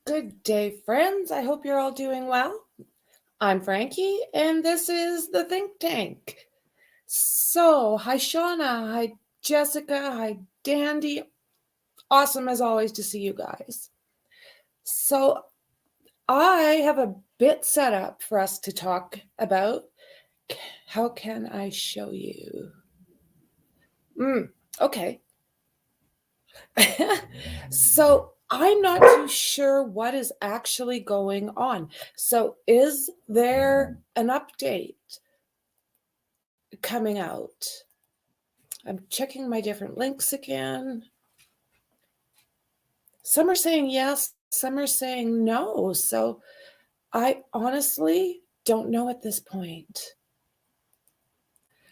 Good day, friends. I hope you're all doing well. I'm Franky, and this is the Think Tank. So, hi, Shauna. Hi, Jessica. Hi, Dandy. Awesome, as always, to see you guys. So, I have a bit set up for us to talk about. How can I show you? Okay. So, I'm not too sure what is actually going on. So, is there an update coming out? I'm checking my different links again. Some are saying yes, some are saying no. So, I honestly don't know at this point.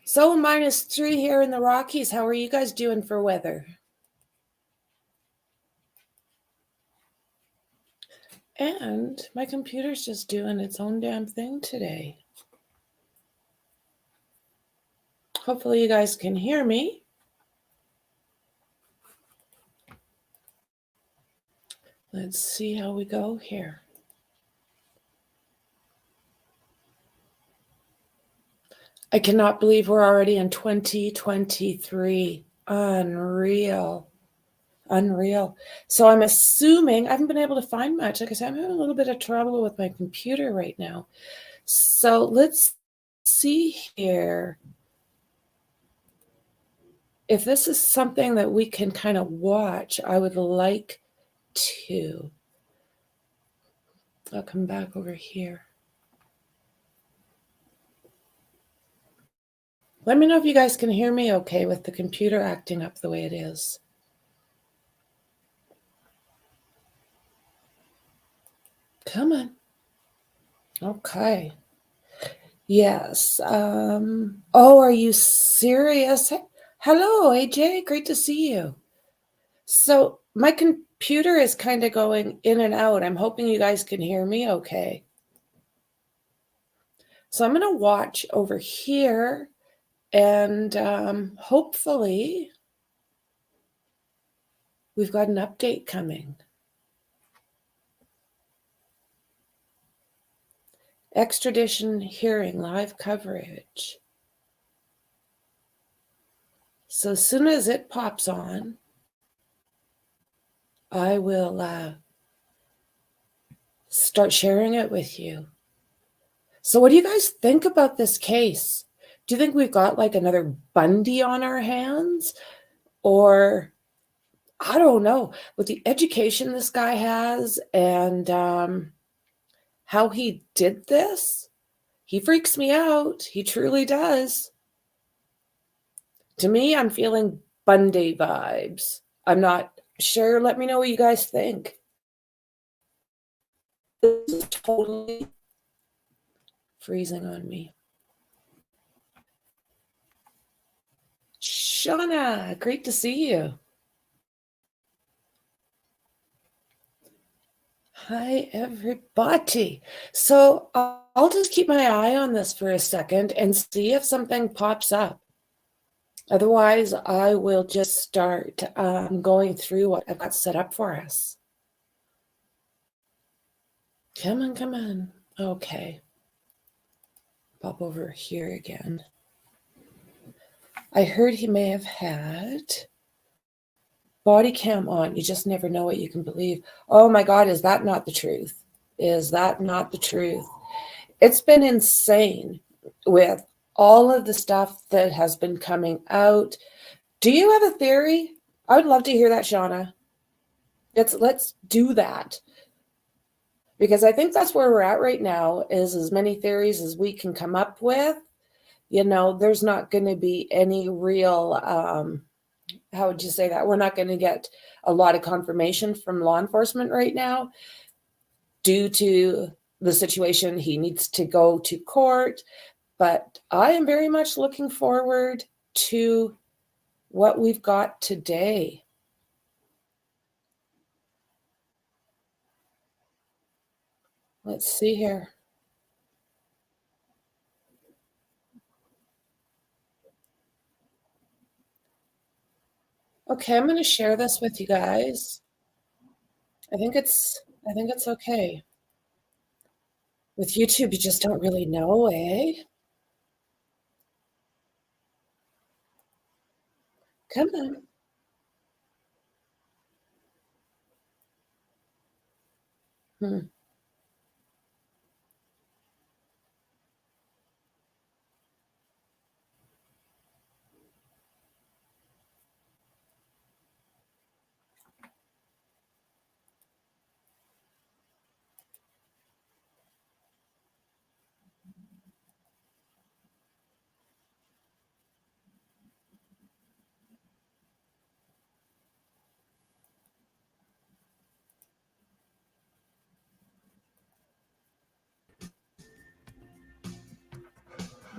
So, -3 here in the Rockies. How are you guys doing for weather? And my computer's just doing its own damn thing today. Hopefully you guys can hear me. Let's see how we go here. I cannot believe we're already in 2023. Unreal. So I'm assuming, I haven't been able to find much. Like I said, I'm having a little bit of trouble with my computer right now. So let's see here. If this is something that we can kind of watch, I would like to. I'll come back over here. Let me know if you guys can hear me okay with the computer acting up the way it is. Come on. Okay. Yes. Oh, are you serious? Hello, AJ. Great to see you. So my computer is kind of going in and out. I'm hoping you guys can hear me okay. So I'm going to watch over here and hopefully we've got an update coming. Extradition hearing, live coverage. So as soon as it pops on, I will start sharing it with you. So what do you guys think about this case? Do you think we've got like another Bundy on our hands? Or I don't know, with the education this guy has and how he did this, he freaks me out. He truly does. To me, I'm feeling Bundy vibes. I'm not sure. Let me know what you guys think. This is totally freezing on me. Shauna, great to see you. Hi, everybody. So I'll just keep my eye on this for a second and see if something pops up. Otherwise, I will just start going through what I've got set up for us. Come on. Okay. Pop over here again. I heard he may have had body cam on. You just never know what you can believe. Oh my God, is that not the truth? Is that not the truth? It's been insane with all of the stuff that has been coming out. Do you have a theory? I would love to hear that, Shauna. Let's do that. Because I think that's where we're at right now, is as many theories as we can come up with. You know, there's not going to be any real, how would you say that? We're not going to get a lot of confirmation from law enforcement right now due to the situation. He needs to go to court. But I am very much looking forward to what we've got today. Let's see here. Okay, I'm going to share this with you guys. I think it's I think it's okay. With YouTube, you just don't really know, eh? Come on. Hmm.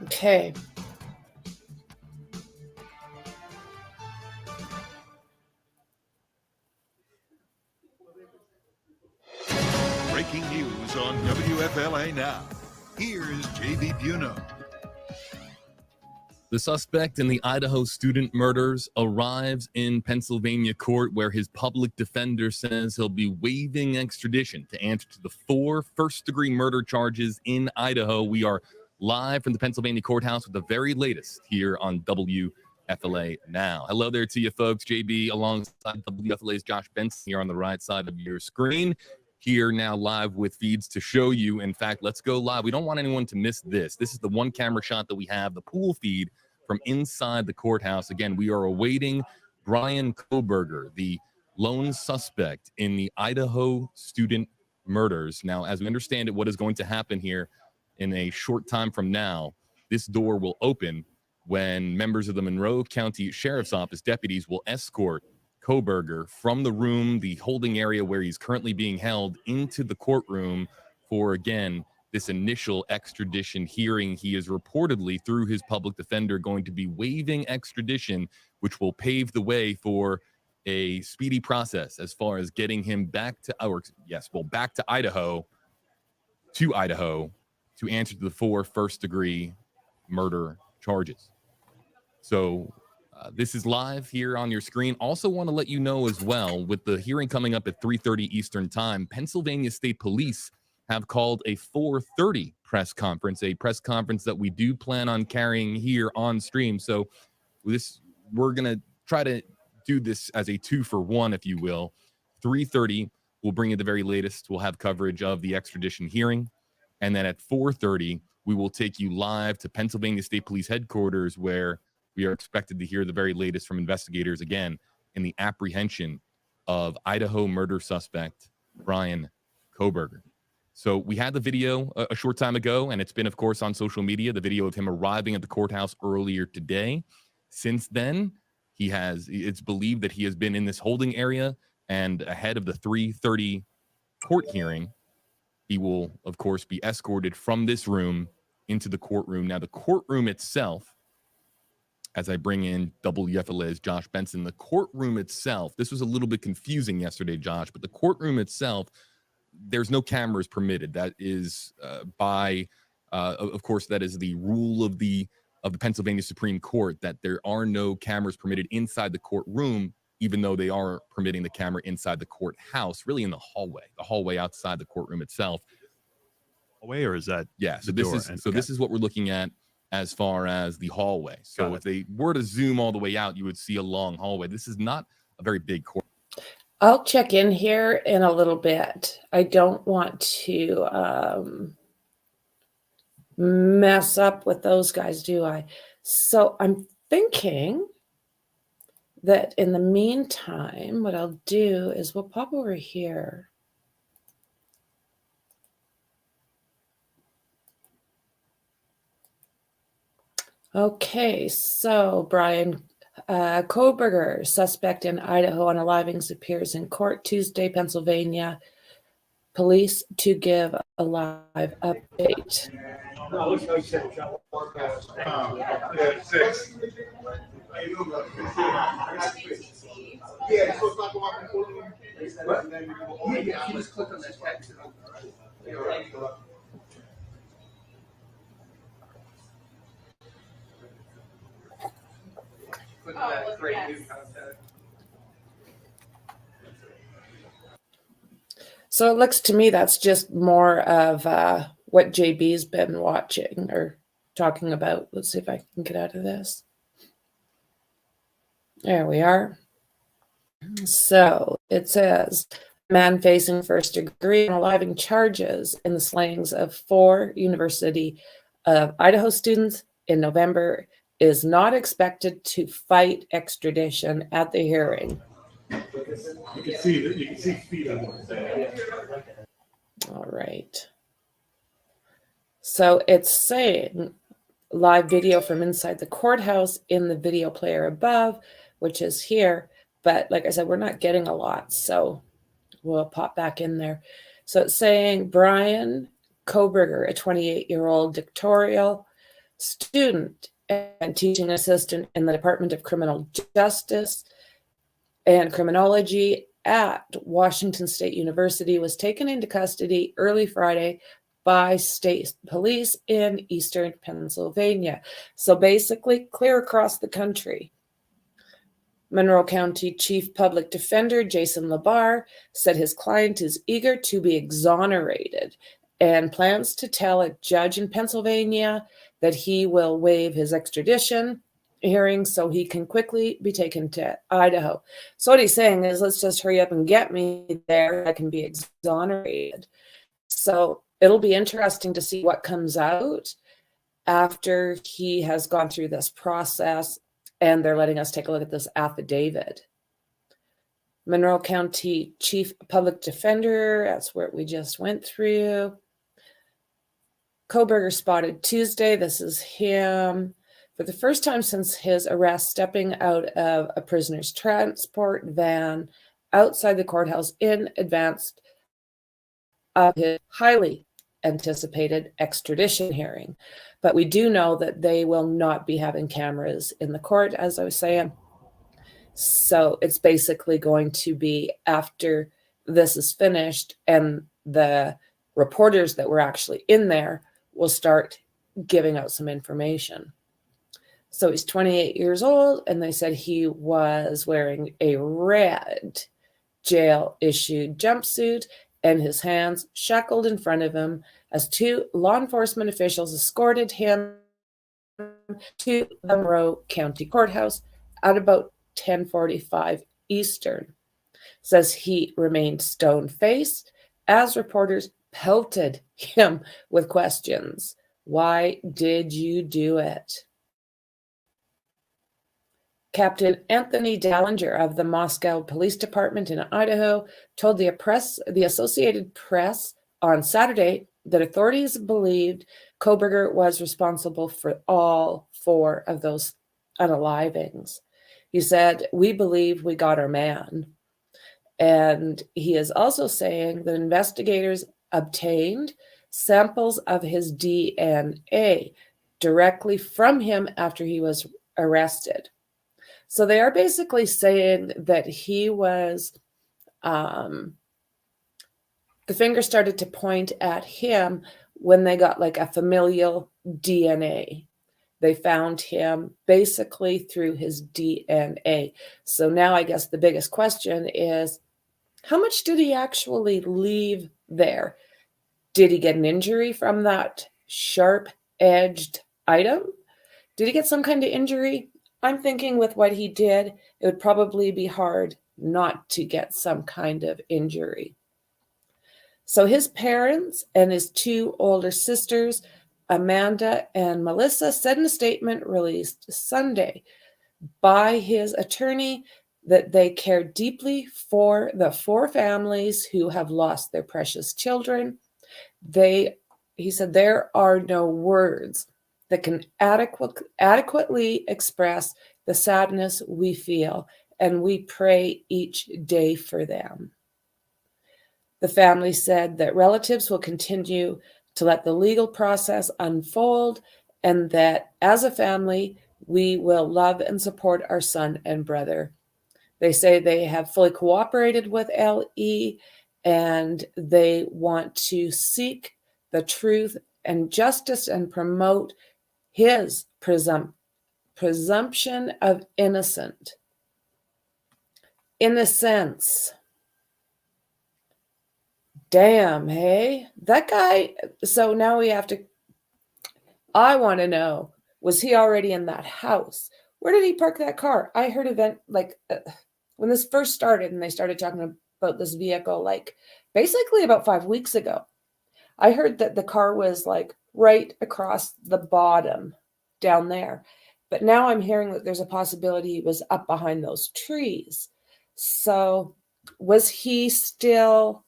Okay. Breaking news on WFLA now. Here's JB Buno. The suspect in the Idaho student murders arrives in Pennsylvania court, where his public defender says he'll be waiving extradition to answer to the 4 first-degree murder charges in Idaho. We are live from the Pennsylvania courthouse with the very latest here on WFLA Now. Hello there to you folks. JB alongside WFLA's Josh Benson here on the right side of your screen. Here now live with feeds to show you. In fact, let's go live. We don't want anyone to miss this. This is the one camera shot that we have, the pool feed from inside the courthouse. Again, we are awaiting Bryan Kolberger, the lone suspect in the Idaho student murders. Now, as we understand it, what is going to happen here in a short time from now, this door will open when members of the Monroe County Sheriff's Office deputies will escort Kohlberger from the room, the holding area where he's currently being held, into the courtroom for, again, this initial extradition hearing. He is reportedly, through his public defender, going to be waiving extradition, which will pave the way for a speedy process as far as getting him back to Idaho, to answer to the 4 first-degree murder charges. So this is live here on your screen. Also want to let you know as well, with the hearing coming up at 3:30 Eastern time, Pennsylvania State Police have called a 4:30 press conference, a press conference that we do plan on carrying here on stream. So we're going to try to do this as a 2-for-1, if you will. 3:30, we'll bring you the very latest. We'll have coverage of the extradition hearing. And then at 4:30, we will take you live to Pennsylvania State Police headquarters, where we are expected to hear the very latest from investigators, again, in the apprehension of Idaho murder suspect Bryan Kolberger. So we had the video a short time ago, and it's been, of course, on social media, the video of him arriving at the courthouse earlier today. Since then, it's believed that he has been in this holding area, and ahead of the 3:30 court hearing, he will, of course, be escorted from this room into the courtroom. Now, the courtroom itself, as I bring in WFLA's Josh Benson, the courtroom itself, this was a little bit confusing yesterday, Josh, but the courtroom itself, there's no cameras permitted. That is of course, that is the rule of the Pennsylvania Supreme Court, that there are no cameras permitted inside the courtroom, even though they are permitting the camera inside the courthouse, really in the hallway outside the courtroom itself. Hallway, or is that? Yeah. So this is what we're looking at as far as the hallway. So if they were to zoom all the way out, you would see a long hallway. This is not a very big court. I'll check in here in a little bit. I don't want to mess up with those guys, do I? So I'm thinking that in the meantime, what I'll do is we'll pop over here. Okay, so Bryan Kolberger, suspect in Idaho, on arrivings, appears in court Tuesday, Pennsylvania. Police to give a live update. So it looks to me that's just more of what JB's been watching or talking about. Let's see if I can get out of this. There we are. So it says, man facing first degree and alive charges in the slayings of 4 University of Idaho students in November is not expected to fight extradition at the hearing. You can see speed on it. All right. So it's saying live video from inside the courthouse in the video player above, which is here. But like I said, we're not getting a lot, so we'll pop back in there. So it's saying Bryan Kolbergers, a 28-year-old dictatorial student and teaching assistant in the Department of Criminal Justice and Criminology at Washington State University, was taken into custody early Friday by state police in eastern Pennsylvania. So basically clear across the country. Monroe County Chief Public Defender Jason Labar said his client is eager to be exonerated and plans to tell a judge in Pennsylvania that he will waive his extradition hearing so he can quickly be taken to Idaho. So what he's saying is, let's just hurry up and get me there. I can be exonerated. So it'll be interesting to see what comes out after he has gone through this process. And they're letting us take a look at this affidavit. Monroe County Chief Public Defender, that's where we just went through. Kohlberger spotted Tuesday, this is him, for the first time since his arrest, stepping out of a prisoner's transport van outside the courthouse in advance of his highly anticipated extradition hearing. But we do know that they will not be having cameras in the court, as I was saying. So it's basically going to be after this is finished and the reporters that were actually in there will start giving out some information. So he's 28 years old, and they said he was wearing a red jail-issued jumpsuit and his hands shackled in front of him as 2 law enforcement officials escorted him to the Monroe County Courthouse at about 10:45 Eastern. Says he remained stone-faced as reporters pelted him with questions. Why did you do it? Captain Anthony Dallinger of the Moscow Police Department in Idaho told the Associated Press on Saturday that authorities believed Kohlberger was responsible for all 4 of those unalivings. He said, "We believe we got our man." And he is also saying that investigators obtained samples of his DNA directly from him after he was arrested. So they are basically saying that he was, the finger started to point at him when they got like a familial DNA. They found him basically through his DNA. So now I guess the biggest question is, how much did he actually leave there? Did he get an injury from that sharp-edged item? Did he get some kind of injury? I'm thinking with what he did, it would probably be hard not to get some kind of injury. So his parents and his 2 older sisters, Amanda and Melissa, said in a statement released Sunday by his attorney that they care deeply for the 4 families who have lost their precious children. He said, there are no words that can adequately express the sadness we feel, and we pray each day for them. The family said that relatives will continue to let the legal process unfold, and that as a family, we will love and support our son and brother. They say they have fully cooperated with LE, and they want to seek the truth and justice and promote his presumption of innocence. Damn, hey? That guy, so now we have to, I want to know, was he already in that house? Where did he park that car? I heard when this first started and they started talking about this vehicle, like basically about 5 weeks ago, I heard that the car was like right across the bottom down there. But now I'm hearing that there's a possibility he was up behind those trees. So was he still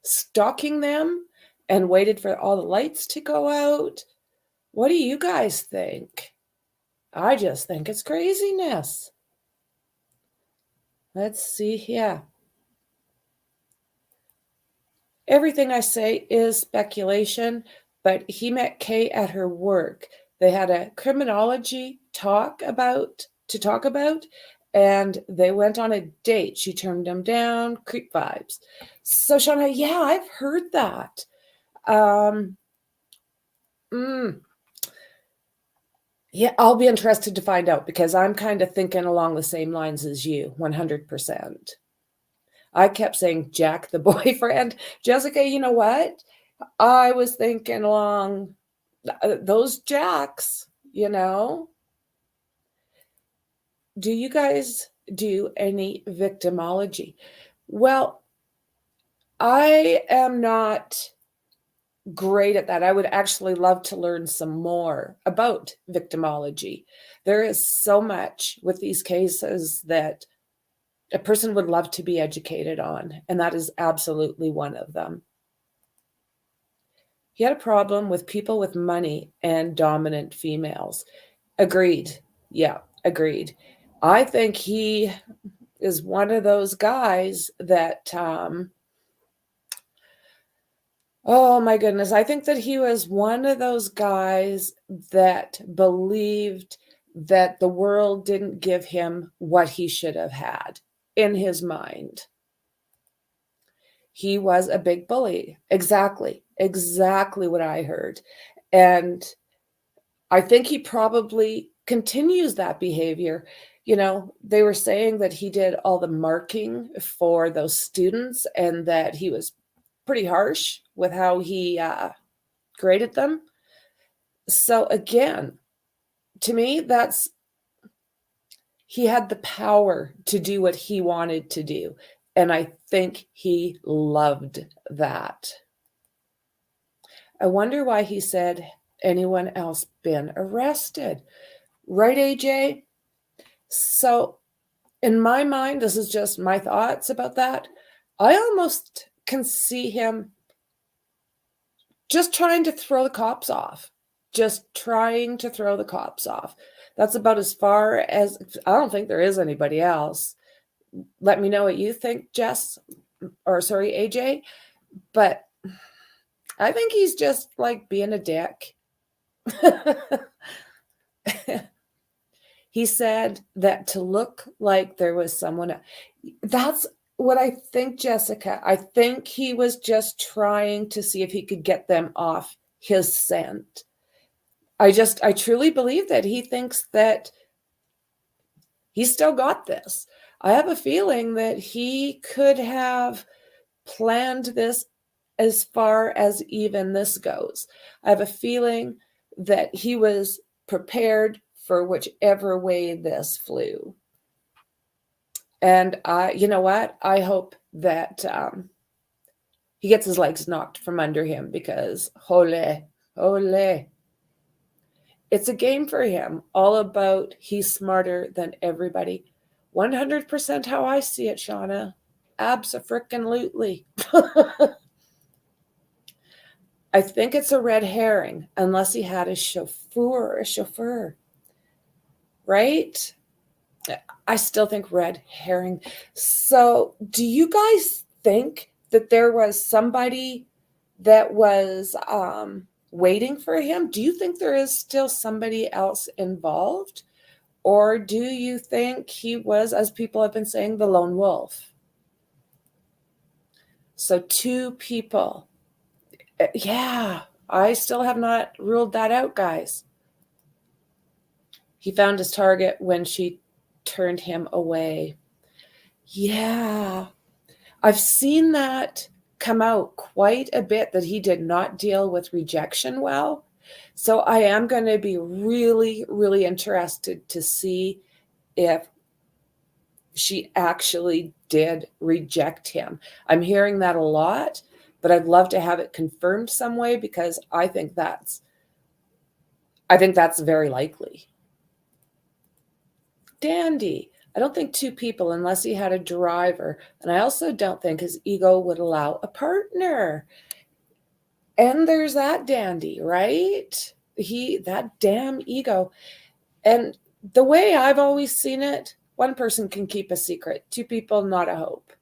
stalking them and waited for all the lights to go out? What do you guys think? I just think it's craziness. Let's see here. Everything I say is speculation, but he met Kay at her work. They had a criminology talk about, and they went on a date. She turned him down, creep vibes. So Shauna, yeah, I've heard that. Yeah, I'll be interested to find out because I'm kind of thinking along the same lines as you, 100%. I kept saying Jack the boyfriend. Jessica, you know what? I was thinking along those Jacks, you know. Do you guys do any victimology? Well, I am not great at that. I would actually love to learn some more about victimology. There is so much with these cases that a person would love to be educated on, and that is absolutely one of them. He had a problem with people with money and dominant females. Agreed. Yeah, agreed. I think he is one of those guys that, oh my goodness, I think that he was one of those guys that believed that the world didn't give him what he should have had in his mind. He was a big bully. Exactly what I heard. And I think he probably continues that behavior. You know, they were saying that he did all the marking for those students and that he was pretty harsh with how he graded them. So again, to me, he had the power to do what he wanted to do. And I think he loved that. I wonder why he said, anyone else been arrested? Right, AJ? So in my mind, this is just my thoughts about that. I almost can see him just trying to throw the cops off. Just trying to throw the cops off. That's about as far as, I don't think there is anybody else. Let me know what you think, Jess, or sorry, AJ. But I think he's just like being a dick. He said that to look like there was someone. That's what I think, Jessica. I think he was just trying to see if he could get them off his scent. I truly believe that he thinks that he's still got this. I have a feeling that he could have planned this as far as even this goes. I have a feeling that he was prepared for whichever way this flew. And you know what? I hope that he gets his legs knocked from under him because ole. It's a game for him, all about he's smarter than everybody. 100% how I see it, Shauna. Abso-frickin-lutely. I think it's a red herring, unless he had a chauffeur. Right? I still think red herring. So do you guys think that there was somebody that was waiting for him? Do you think there is still somebody else involved? Or do you think he was, as people have been saying, the lone wolf? So 2 people. Yeah, I still have not ruled that out, guys. He found his target when she turned him away. Yeah. I've seen that come out quite a bit, that he did not deal with rejection well. So I am going to be really, really interested to see if she actually did reject him. I'm hearing that a lot, but I'd love to have it confirmed some way, because I think that's very likely. Dandy. I don't think two people, unless he had a driver. And I also don't think his ego would allow a partner. And there's that Dandy, right? That damn ego. And the way I've always seen it, one person can keep a secret. Two people, not a hope.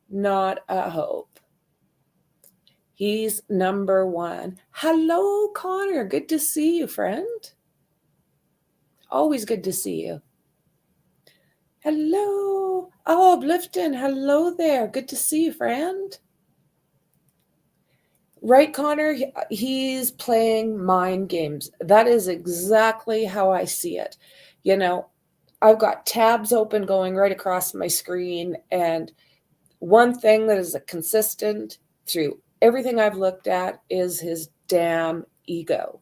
Not a hope. He's number one. Hello, Connor. Good to see you, friend. Always good to see you. Hello. Oh, Blifton. Hello there. Good to see you, friend. Right, Connor? He's playing mind games. That is exactly how I see it. You know, I've got tabs open going right across my screen. And one thing that is a consistent through everything I've looked at is his damn ego.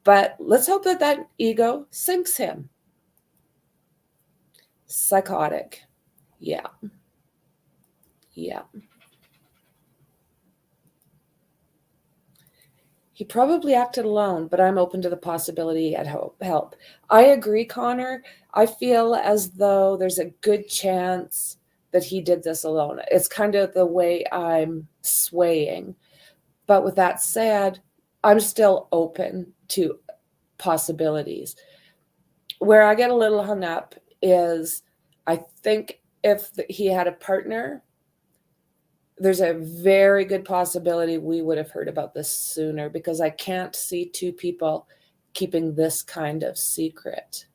But let's hope that that ego sinks him. Psychotic. Yeah. Yeah. He probably acted alone, but I'm open to the possibility at help. I agree, Connor. I feel as though there's a good chance that he did this alone. It's kind of the way I'm swaying. But with that said, I'm still open to possibilities. Where I get a little hung up is, I think if he had a partner, there's a very good possibility we would have heard about this sooner, because I can't see two people keeping this kind of secret.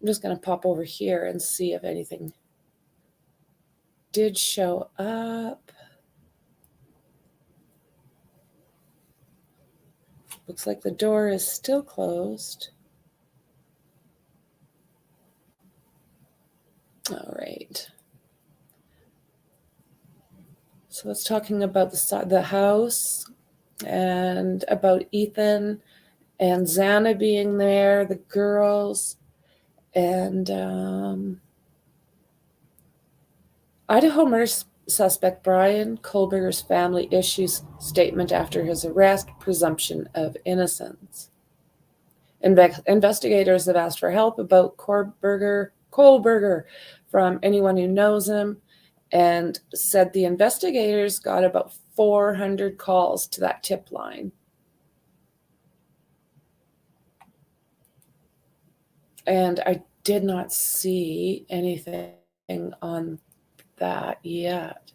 I'm just going to pop over here and see if anything did show up. Looks like the door is still closed. All right. So it's talking about the house and about Ethan and Xana being there, the girls, and Idaho murder suspect Bryan Kolbergers' family issues statement after his arrest, presumption of innocence. Investigators have asked for help about Kohlberger from anyone who knows him, and said the investigators got about 400 calls to that tip line. And I did not see anything on that yet.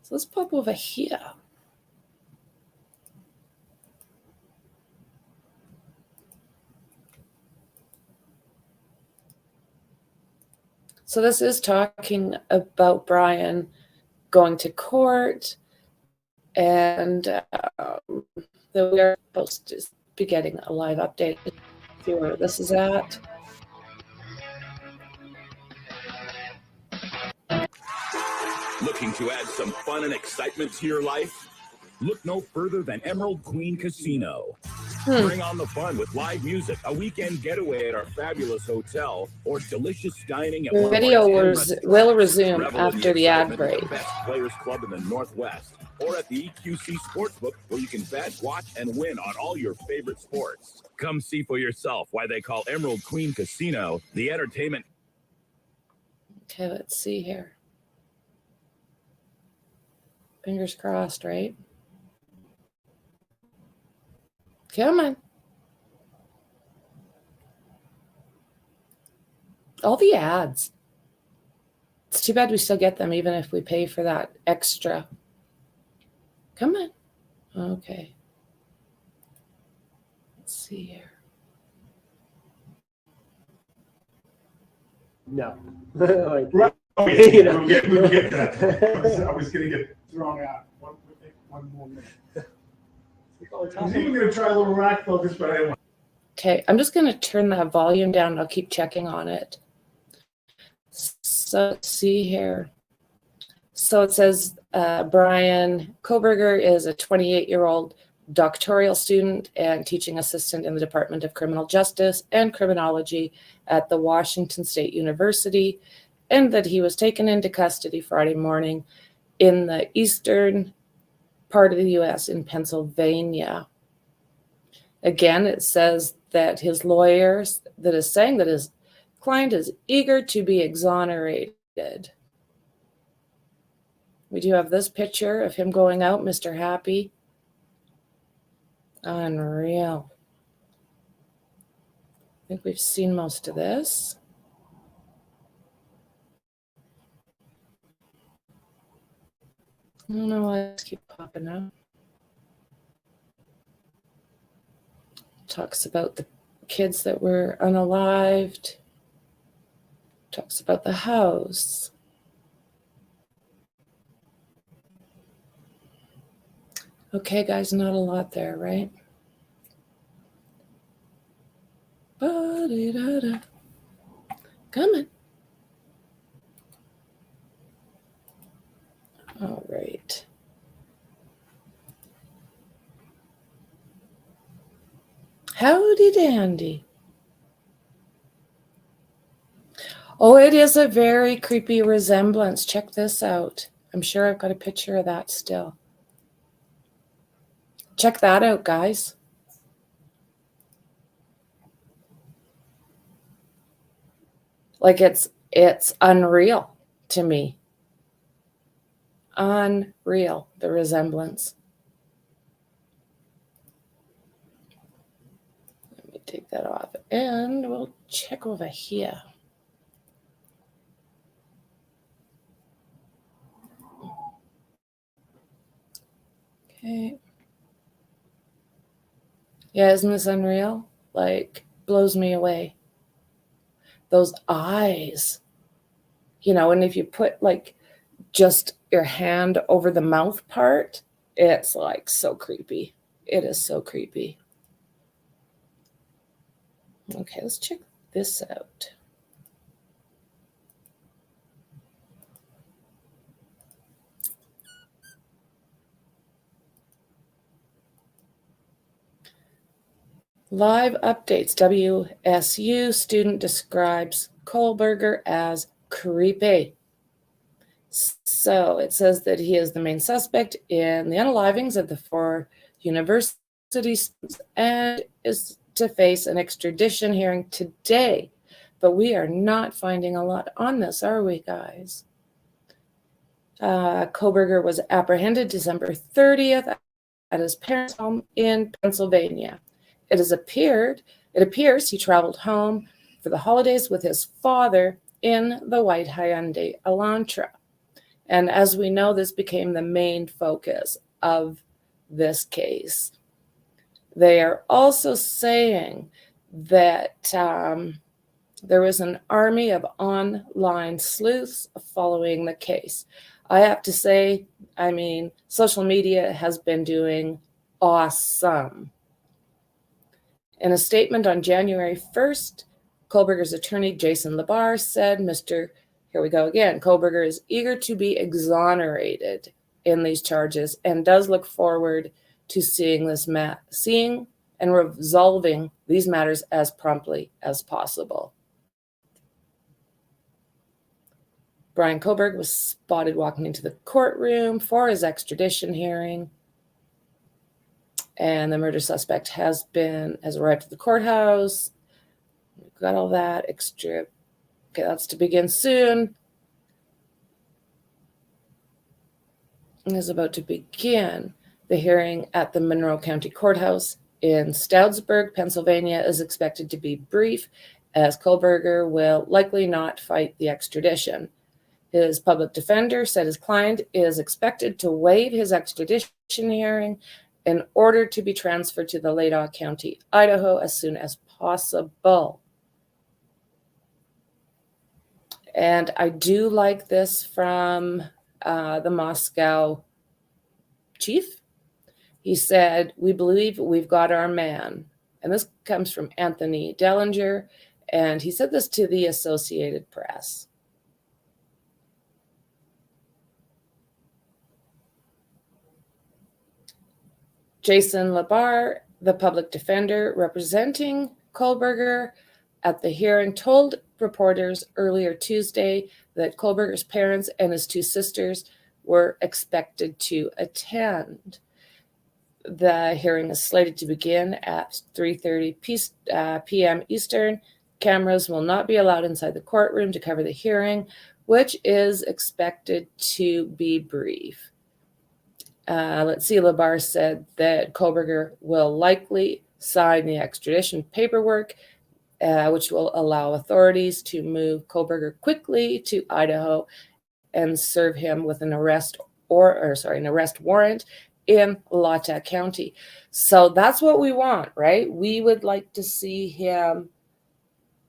So let's pop over here. So this is talking about Brian going to court, and that we are supposed to be getting a live update. See where this is at. Looking to add some fun and excitement to your life? Look no further than Emerald Queen Casino. Bring on the fun with live music, a weekend getaway at our fabulous hotel, or delicious dining at The video will resume after the ad break. The best players club in the Northwest, or at the EQC Sportsbook, where you can bet, watch, and win on all your favorite sports. Come see for yourself why they call Emerald Queen Casino the entertainment. Okay, let's see here. Fingers crossed, right? Come on. All the ads. It's too bad we still get them, even if we pay for that extra. Come on. Okay. Let's see here. No. Right. Okay, we'll get that. I was going to get thrown out. One more minute. I was even going to try a little rack focus, but I didn't want. Okay, I'm just going to turn that volume down. I'll keep checking on it. So let's see here. So it says Bryan Kolbergers is a 28-year-old doctoral student and teaching assistant in the Department of Criminal Justice and Criminology at the Washington State University, and that he was taken into custody Friday morning in the eastern part of the U.S. in Pennsylvania. Again, it says that his lawyer that is saying that his client is eager to be exonerated. We do have this picture of him going out, Mr. Happy. Unreal. I think we've seen most of this. I don't know why this keeps popping up. Talks about the kids that were unalived. Talks about the house. Okay, guys, not a lot there, right? Ba-de-da-da. Coming. All right. Howdy dandy. Oh, it is a very creepy resemblance. Check this out. I'm sure I've got a picture of that still. Check that out, guys. Like it's unreal to me. Unreal, the resemblance. Let me take that off and we'll check over here. Okay. Yeah, isn't this unreal? Like, blows me away. Those eyes, you know, and if you put like just your hand over the mouth part, it's like so creepy. It is so creepy. Okay, let's check this out. Live updates. WSU student describes Kohlberger as creepy. So it says that he is the main suspect in the unalivings of the 4 university students and is to face an extradition hearing today. But we are not finding a lot on this, are we, guys? Kohlberger was apprehended December 30th at his parents' home in Pennsylvania. It appears he traveled home for the holidays with his father in the white Hyundai Elantra. And as we know, this became the main focus of this case. They are also saying that there was an army of online sleuths following the case. I have to say, I mean, social media has been doing awesome. In a statement on January 1st, Kohlberger's attorney, Jason Labar, said, here we go again, Kohlberger is eager to be exonerated in these charges and does look forward to seeing and resolving these matters as promptly as possible. Brian Kolbergers was spotted walking into the courtroom for his extradition hearing. And the murder suspect has arrived at the courthouse. We've got all that extra. Okay, that's to begin soon. And is about to begin. The hearing at the Monroe County Courthouse in Stroudsburg, Pennsylvania is expected to be brief, as Kohlberger will likely not fight the extradition. His public defender said his client is expected to waive his extradition hearing in order to be transferred to the Ladog County, Idaho, as soon as possible. And I do like this from the Moscow chief. He said, "We believe we've got our man." And this comes from Anthony Dellinger. And he said this to the Associated Press. Jason Labar, the public defender representing Kohlberger at the hearing, told reporters earlier Tuesday that Kohlberger's parents and his two sisters were expected to attend. The hearing is slated to begin at 3:30 p.m. Eastern. Cameras will not be allowed inside the courtroom to cover the hearing, which is expected to be brief. Let's see, Labar said that Kohlberger will likely sign the extradition paperwork, which will allow authorities to move Kohlberger quickly to Idaho and serve him with an arrest warrant in Latah County. So that's what we want, right? We would like to see him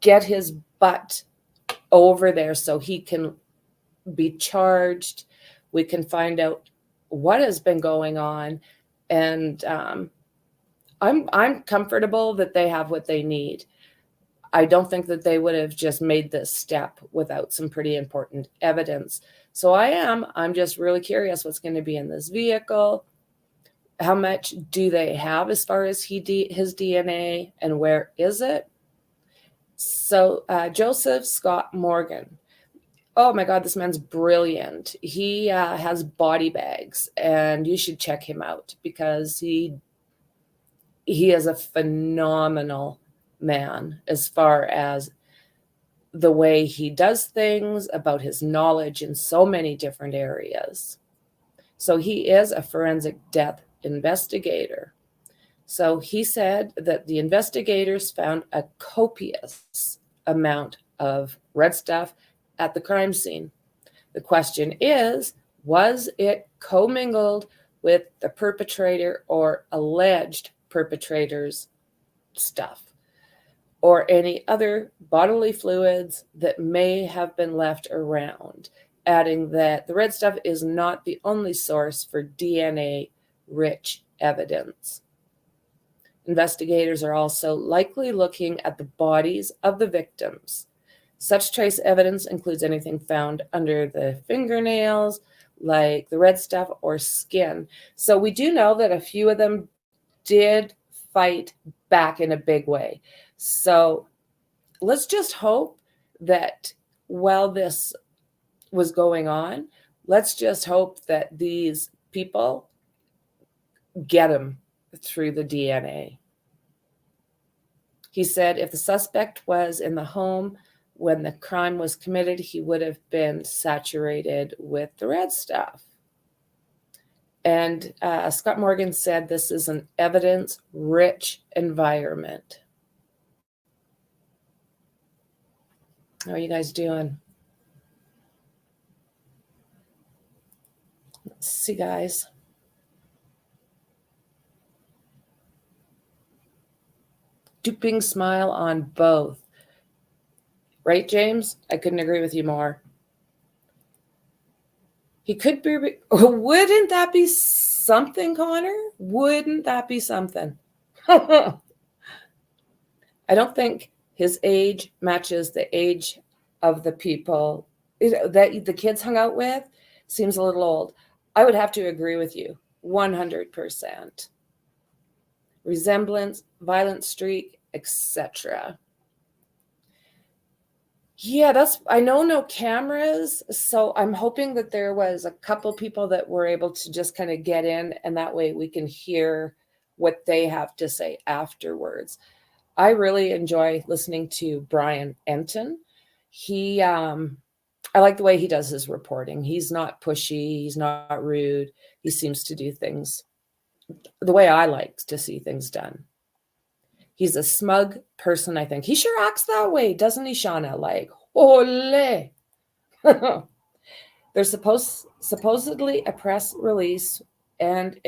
get his butt over there so he can be charged. We can find out what has been going on, and I'm comfortable that they have what they need. I don't think that they would have just made this step without some pretty important evidence. So I'm just really curious what's going to be in this vehicle. How much do they have as far as his DNA, and where is it? So Joseph Scott Morgan. Oh my God, this man's brilliant. He has body bags, and you should check him out because he is a phenomenal man as far as the way he does things, about his knowledge in so many different areas. So he is a forensic death investigator. So he said that the investigators found a copious amount of red stuff at the crime scene. The question is, was it commingled with the perpetrator or alleged perpetrator's stuff, or any other bodily fluids that may have been left around? Adding that the red stuff is not the only source for DNA-rich evidence. Investigators are also likely looking at the bodies of the victims. Such trace evidence includes anything found under the fingernails, like the red stuff, or skin. So we do know that a few of them did fight back in a big way. So let's just hope that while this was going on, let's just hope that these people get him through the DNA. He said if the suspect was in the home when the crime was committed, he would have been saturated with the red stuff. And Scott Morgan said this is an evidence-rich environment. How are you guys doing? Let's see, guys. Duping smile on both. Right, James? I couldn't agree with you more. He could be... Wouldn't that be something, Connor? Wouldn't that be something? I don't think his age matches the age of the people that the kids hung out with. Seems a little old. I would have to agree with you 100%. Resemblance, violent streak, etc. Yeah, I know no cameras, so I'm hoping that there was a couple people that were able to just kind of get in, and that way we can hear what they have to say afterwards. I really enjoy listening to Brian Enton. I like the way he does his reporting. He's not pushy, he's not rude. He seems to do things the way I like to see things done. He's a smug person, I think. He sure acts that way, doesn't he, Shauna? Like, ole. There's supposedly a press release and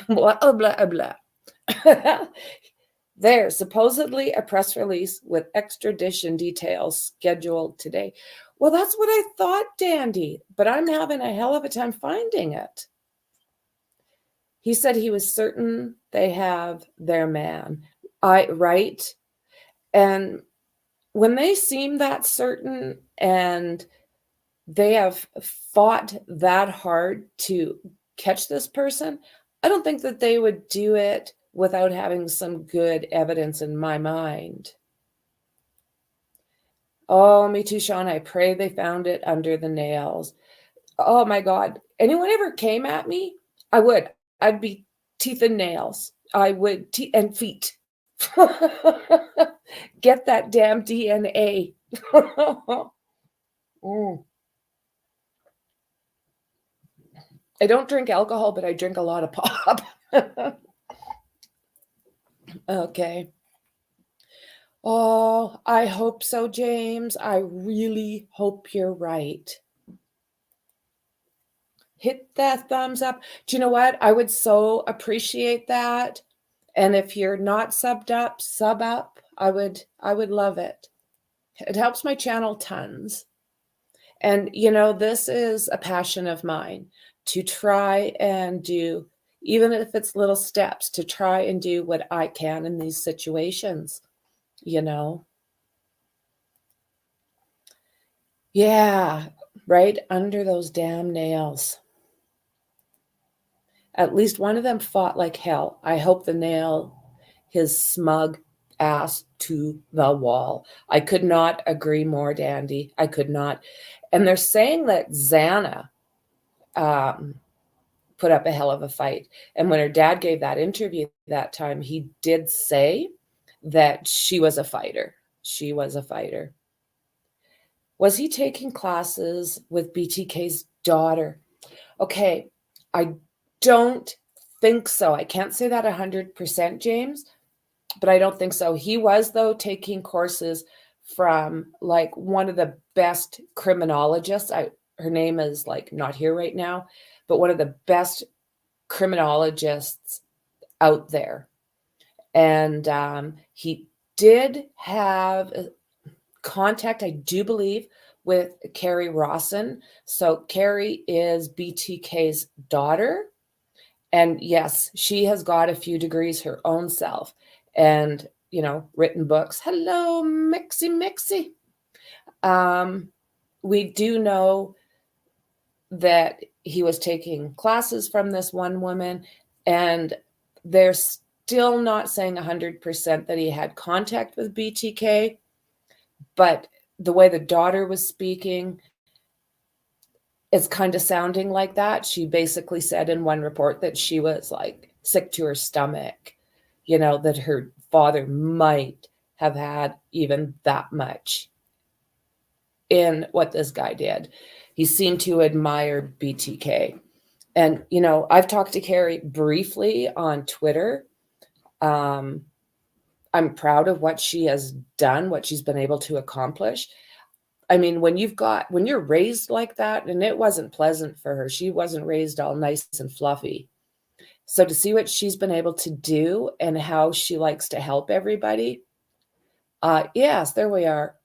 blah, blah, blah. There's supposedly a press release with extradition details scheduled today. Well, that's what I thought, Dandy, but I'm having a hell of a time finding it. He said he was certain they have their man. Right? And when they seem that certain and they have fought that hard to catch this person, I don't think that they would do it without having some good evidence in my mind. Oh, me too, Sean. I pray they found it under the nails. Oh my God. Anyone ever came at me? I'd be teeth and nails. I would, and feet. Get that damn DNA. Mm. I don't drink alcohol, but I drink a lot of pop. Okay. Oh, I hope so, James. I really hope you're right. Hit that thumbs up. Do you know what? I would so appreciate that. And if you're not subbed up, sub up. I would love it. It helps my channel tons. And, you know, this is a passion of mine, to try and do, even if it's little steps, to try and do what I can in these situations, you know. Yeah, right under those damn nails. At least one of them fought like hell. I hope the nail his smug ass to the wall. I could not agree more, Dandy. I could not. And they're saying that Xana put up a hell of a fight. And when her dad gave that interview that time, he did say that she was a fighter. She was a fighter. Was he taking classes with BTK's daughter? Okay, I don't think so. I can't say that 100%, James, but I don't think so. He was, though, taking courses from like one of the best criminologists. Her name is like not here right now, but one of the best criminologists out there. And he did have contact, I do believe, with Carrie Rawson. So Carrie is BTK's daughter. And yes, she has got a few degrees her own self and, you know, written books. Hello, Mixie. We do know that he was taking classes from this one woman, and they're still not saying 100% that he had contact with BTK, but the way the daughter was speaking, it's kind of sounding like that. She basically said in one report that she was like sick to her stomach, you know, that her father might have had even that much in what this guy did. He seemed to admire BTK. And, you know, I've talked to Carrie briefly on Twitter. I'm proud of what she has done, what she's been able to accomplish. I mean, when you're raised like that, and it wasn't pleasant for her, she wasn't raised all nice and fluffy. So to see what she's been able to do and how she likes to help everybody. Yes, there we are.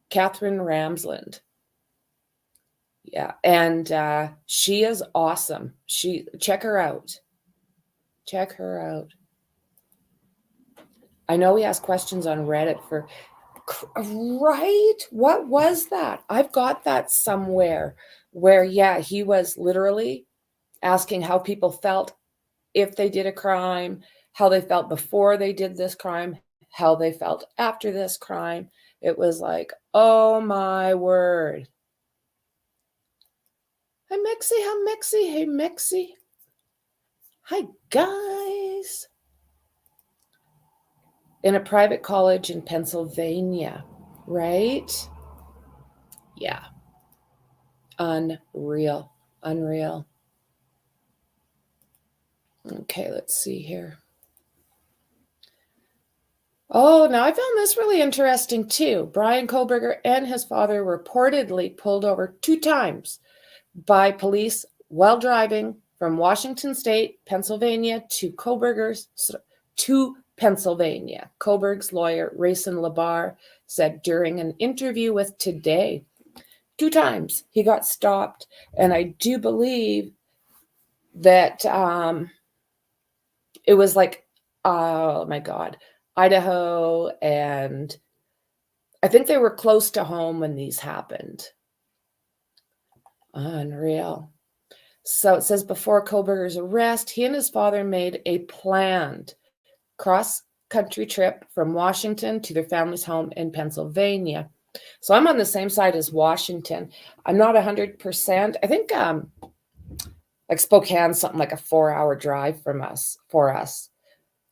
Catherine Ramsland. Yeah. And she is awesome. Check her out. Check her out. I know we asked questions on Reddit for, right? What was that? I've got that somewhere where, yeah, he was literally asking how people felt if they did a crime, how they felt before they did this crime, how they felt after this crime. It was like, oh my word. Hi, Mixie. Hi, Mixie. Hey, Mixie. Hi, guys. In a private college in Pennsylvania, right? Yeah. Unreal. Unreal. Okay, let's see here. Oh, now I found this really interesting too. Bryan Kolberger and his father reportedly pulled over 2 times by police while driving from Washington State, Pennsylvania to Kohlbergers to Pennsylvania. Kohlberg's lawyer, Rayson Labar, said during an interview with Today, 2 times he got stopped. And I do believe that it was like, oh my God, Idaho, and I think they were close to home when these happened. Unreal. So it says before Kohlberger's arrest, he and his father made a planned cross-country trip from Washington to their family's home in Pennsylvania. So I'm on the same side as Washington. I'm not 100%. I think like Spokane's something like a 4-hour drive for us.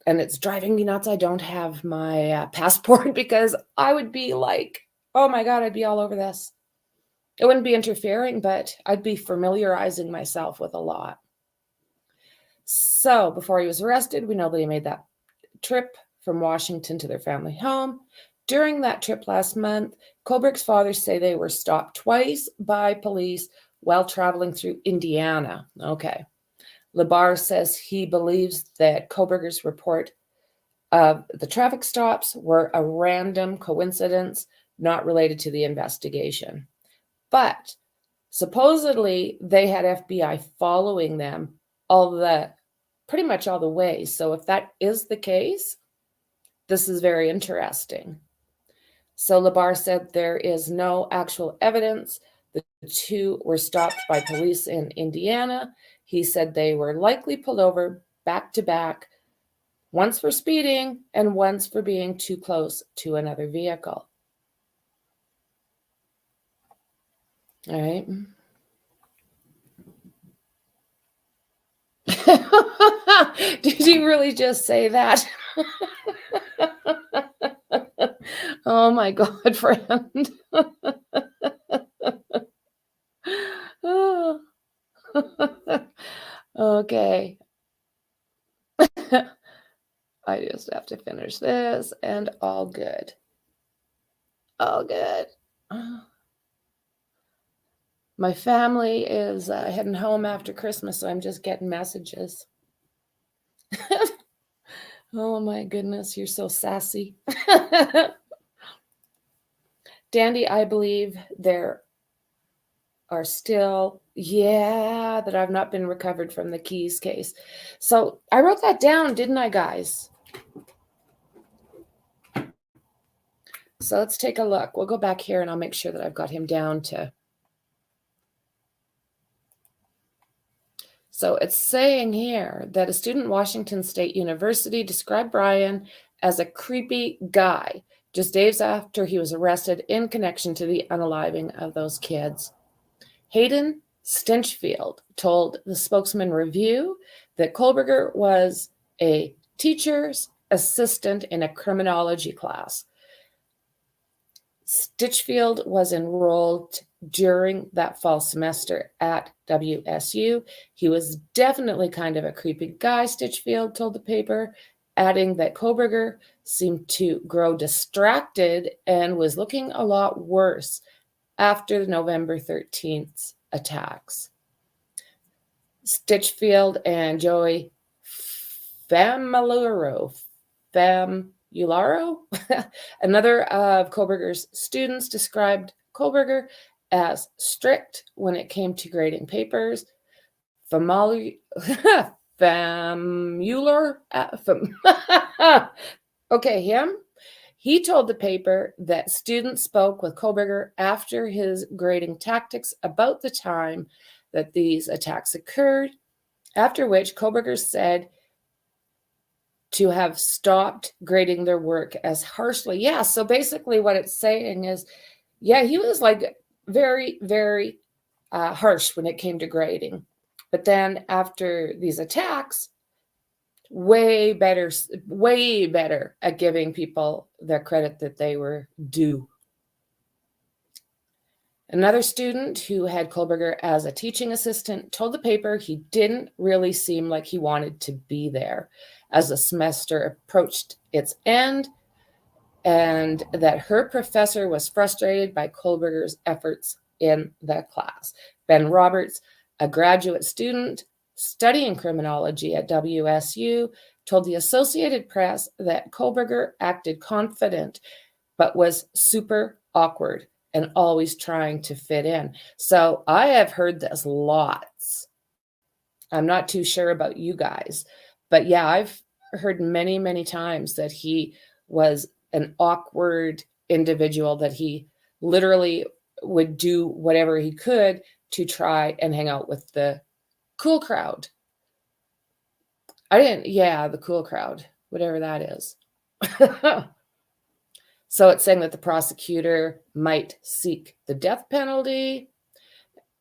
And it's driving me nuts. I don't have my passport because I would be like, oh my God, I'd be all over this. It wouldn't be interfering, but I'd be familiarizing myself with a lot. So before he was arrested, we know that he made that trip from Washington to their family home. During that trip last month, Kohlberg's fathers say they were stopped twice by police while traveling through Indiana. Okay. Labar says he believes that Kohlberger's report of the traffic stops were a random coincidence, not related to the investigation. But supposedly they had FBI following them pretty much all the way. So if that is the case, this is very interesting. So Labar said there is no actual evidence. The two were stopped by police in Indiana. He said they were likely pulled over back to back, once for speeding and once for being too close to another vehicle. All right. Did you really just say that? Oh my God, friend. Oh. Okay. I just have to finish this and all good. All good. My family is heading home after Christmas, so I'm just getting messages. Oh my goodness, you're so sassy. Dandy, I believe there are still, that I've not been recovered from the Keys case. So I wrote that down, didn't I, guys? So let's take a look. We'll go back here and I'll make sure that I've got him down to. So it's saying here that a student at Washington State University described Brian as a creepy guy just days after he was arrested in connection to the unaliving of those kids. Hayden Stinchfield told the Spokesman Review that Kohlberger was a teacher's assistant in a criminology class. Stinchfield was enrolled during that fall semester at WSU. He was definitely kind of a creepy guy, Stinchfield told the paper, adding that Kohlberger seemed to grow distracted and was looking a lot worse after the November 13th attacks. Stinchfield and Joey Famularo, another of Kohlberger's students, described Kohlberger as strict when it came to grading papers. Okay, him. He told the paper that students spoke with Kohlberger after his grading tactics about the time that these attacks occurred, after which Kohlberger said to have stopped grading their work as harshly. Yeah, so basically what it's saying is, he was like very, very harsh when it came to grading. But then after these attacks, way better at giving people the credit that they were due. Another student who had Kohlberger as a teaching assistant told the paper he didn't really seem like he wanted to be there as the semester approached its end, and that her professor was frustrated by Kohlberger's efforts in the class. Ben Roberts, a graduate student studying criminology at WSU, told the Associated Press that Kohlberger acted confident, but was super awkward and always trying to fit in. So I have heard this lots. I'm not too sure about you guys, but I've heard many, many times that he was an awkward individual, that he literally would do whatever he could to try and hang out with the Cool crowd. The cool crowd, whatever that is. So it's saying that the prosecutor might seek the death penalty.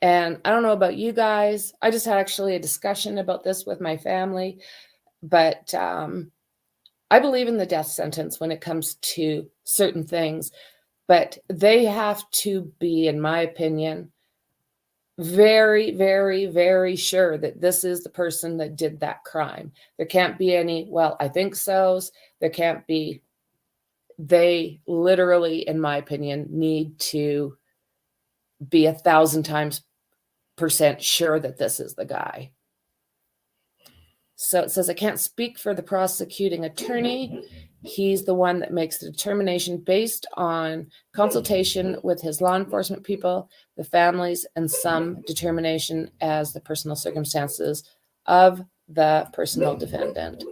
And I don't know about you guys. I just had actually a discussion about this with my family. But I believe in the death sentence when it comes to certain things. But they have to be, in my opinion, very, very, very sure that this is the person that did that crime. There can't be any, well, I think so's. There can't be. They literally, in my opinion, need to be 1,000% sure that this is the guy. So it says, I can't speak for the prosecuting attorney. He's the one that makes the determination based on consultation with his law enforcement people, the families, and some determination as the personal circumstances of the personal defendant.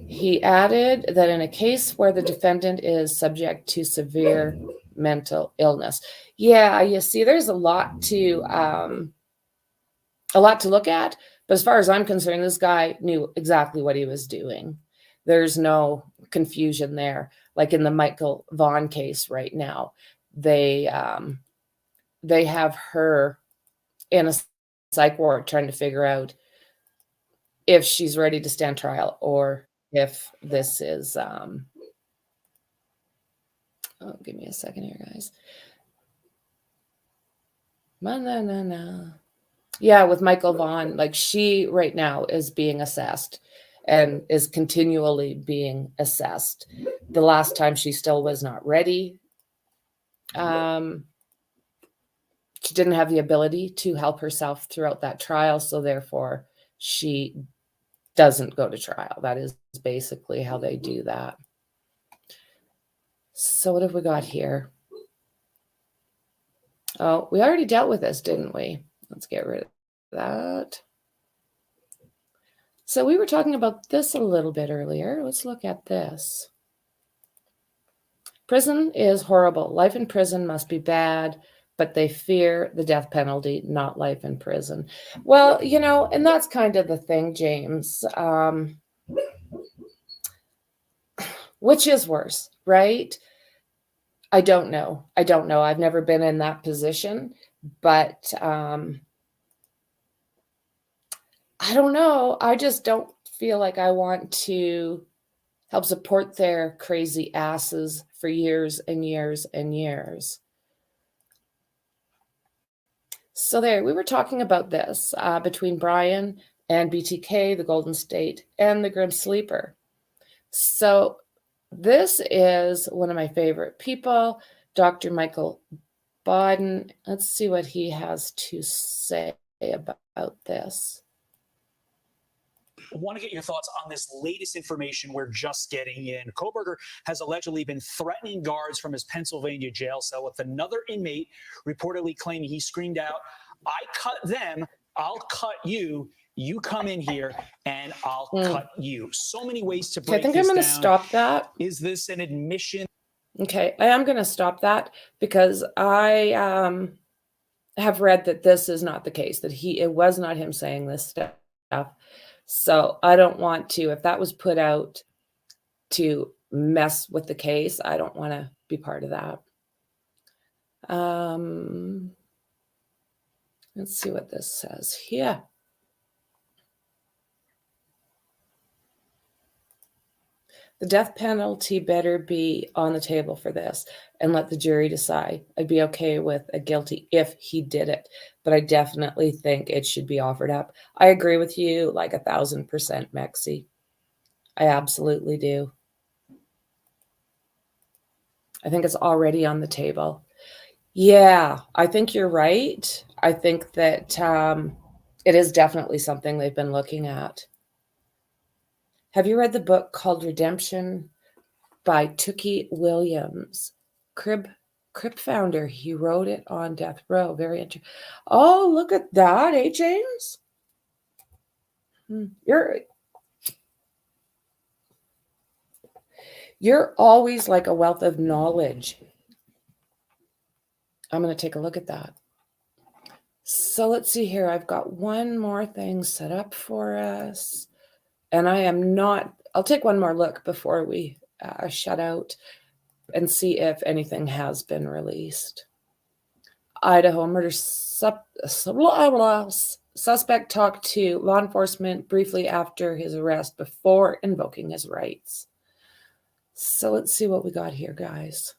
He added that in a case where the defendant is subject to severe mental illness. Yeah, you see, there's a lot to look at. But as far as I'm concerned, this guy knew exactly what he was doing. There's no confusion there. Like in the Michael Vaughn case right now, they have her in a psych ward trying to figure out if she's ready to stand trial or if this is give me a second here, guys. Yeah, with Michael Vaughn, like she right now is being assessed and is continually being assessed. The last time she still was not ready. She didn't have the ability to help herself throughout that trial, so therefore she doesn't go to trial. That is basically how they do that. So what have we got here? Oh, we already dealt with this, didn't we? Let's get rid of that. So we were talking about this a little bit earlier. Let's look at this. Prison is horrible. Life in prison must be bad, but they fear the death penalty, not life in prison. Well, you know, and that's kind of the thing, James. Which is worse, right? I don't know. I've never been in that position, but I don't know. I just don't feel like I want to help support their crazy asses for years and years and years. So there, we were talking about this between Brian and BTK, the Golden State, and the Grim Sleeper. So this is one of my favorite people, Dr. Michael Bodden. Let's see what he has to say about this. I want to get your thoughts on this latest information we're just getting in. Kohlberger has allegedly been threatening guards from his Pennsylvania jail cell, with another inmate reportedly claiming he screamed out, "I cut them, I'll cut you. You come in here and I'll cut you." So many ways to break this down. I think I'm going to stop that. Is this an admission? Okay, I am going to stop that because I have read that this is not the case, that it was not him saying this stuff. So I don't want to, if that was put out to mess with the case, I don't want to be part of that. Let's see what this says here. The death penalty better be on the table for this and let the jury decide. I'd be okay with a guilty if he did it, but I definitely think it should be offered up. I agree with you like 1,000%, Mexi. I absolutely do. I think it's already on the table. Yeah, I think you're right. I think that it is definitely something they've been looking at. Have you read the book called Redemption by Tookie Williams? Crib founder. He wrote it on death row. Very interesting. Oh, look at that, eh, James? You're always like a wealth of knowledge. I'm going to take a look at that. So let's see here. I've got one more thing set up for us. And I'll take one more look before we shut out and see if anything has been released. Idaho murder suspect talked to law enforcement briefly after his arrest before invoking his rights. So let's see what we got here, guys.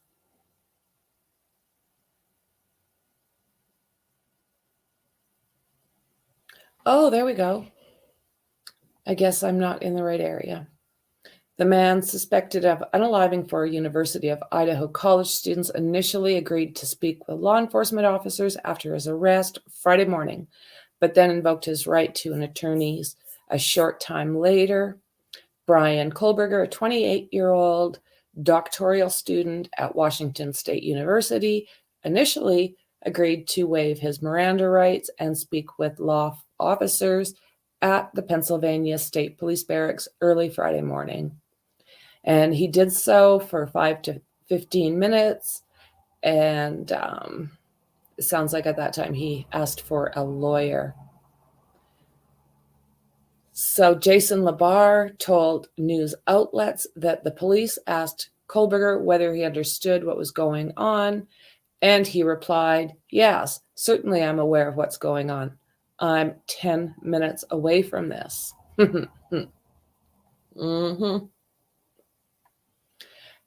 Oh, there we go. I guess I'm not in the right area. The man suspected of unaliving 4 University of Idaho college students initially agreed to speak with law enforcement officers after his arrest Friday morning, but then invoked his right to an attorney a short time later. Bryan Kolberger, a 28-year-old doctoral student at Washington State University, initially agreed to waive his Miranda rights and speak with law officers at the Pennsylvania State Police Barracks early Friday morning. And he did so for 5 to 15 minutes. And it sounds like at that time he asked for a lawyer. So Jason Labar told news outlets that the police asked Kohlberger whether he understood what was going on. And he replied, "Yes, certainly I'm aware of what's going on. I'm 10 minutes away from this."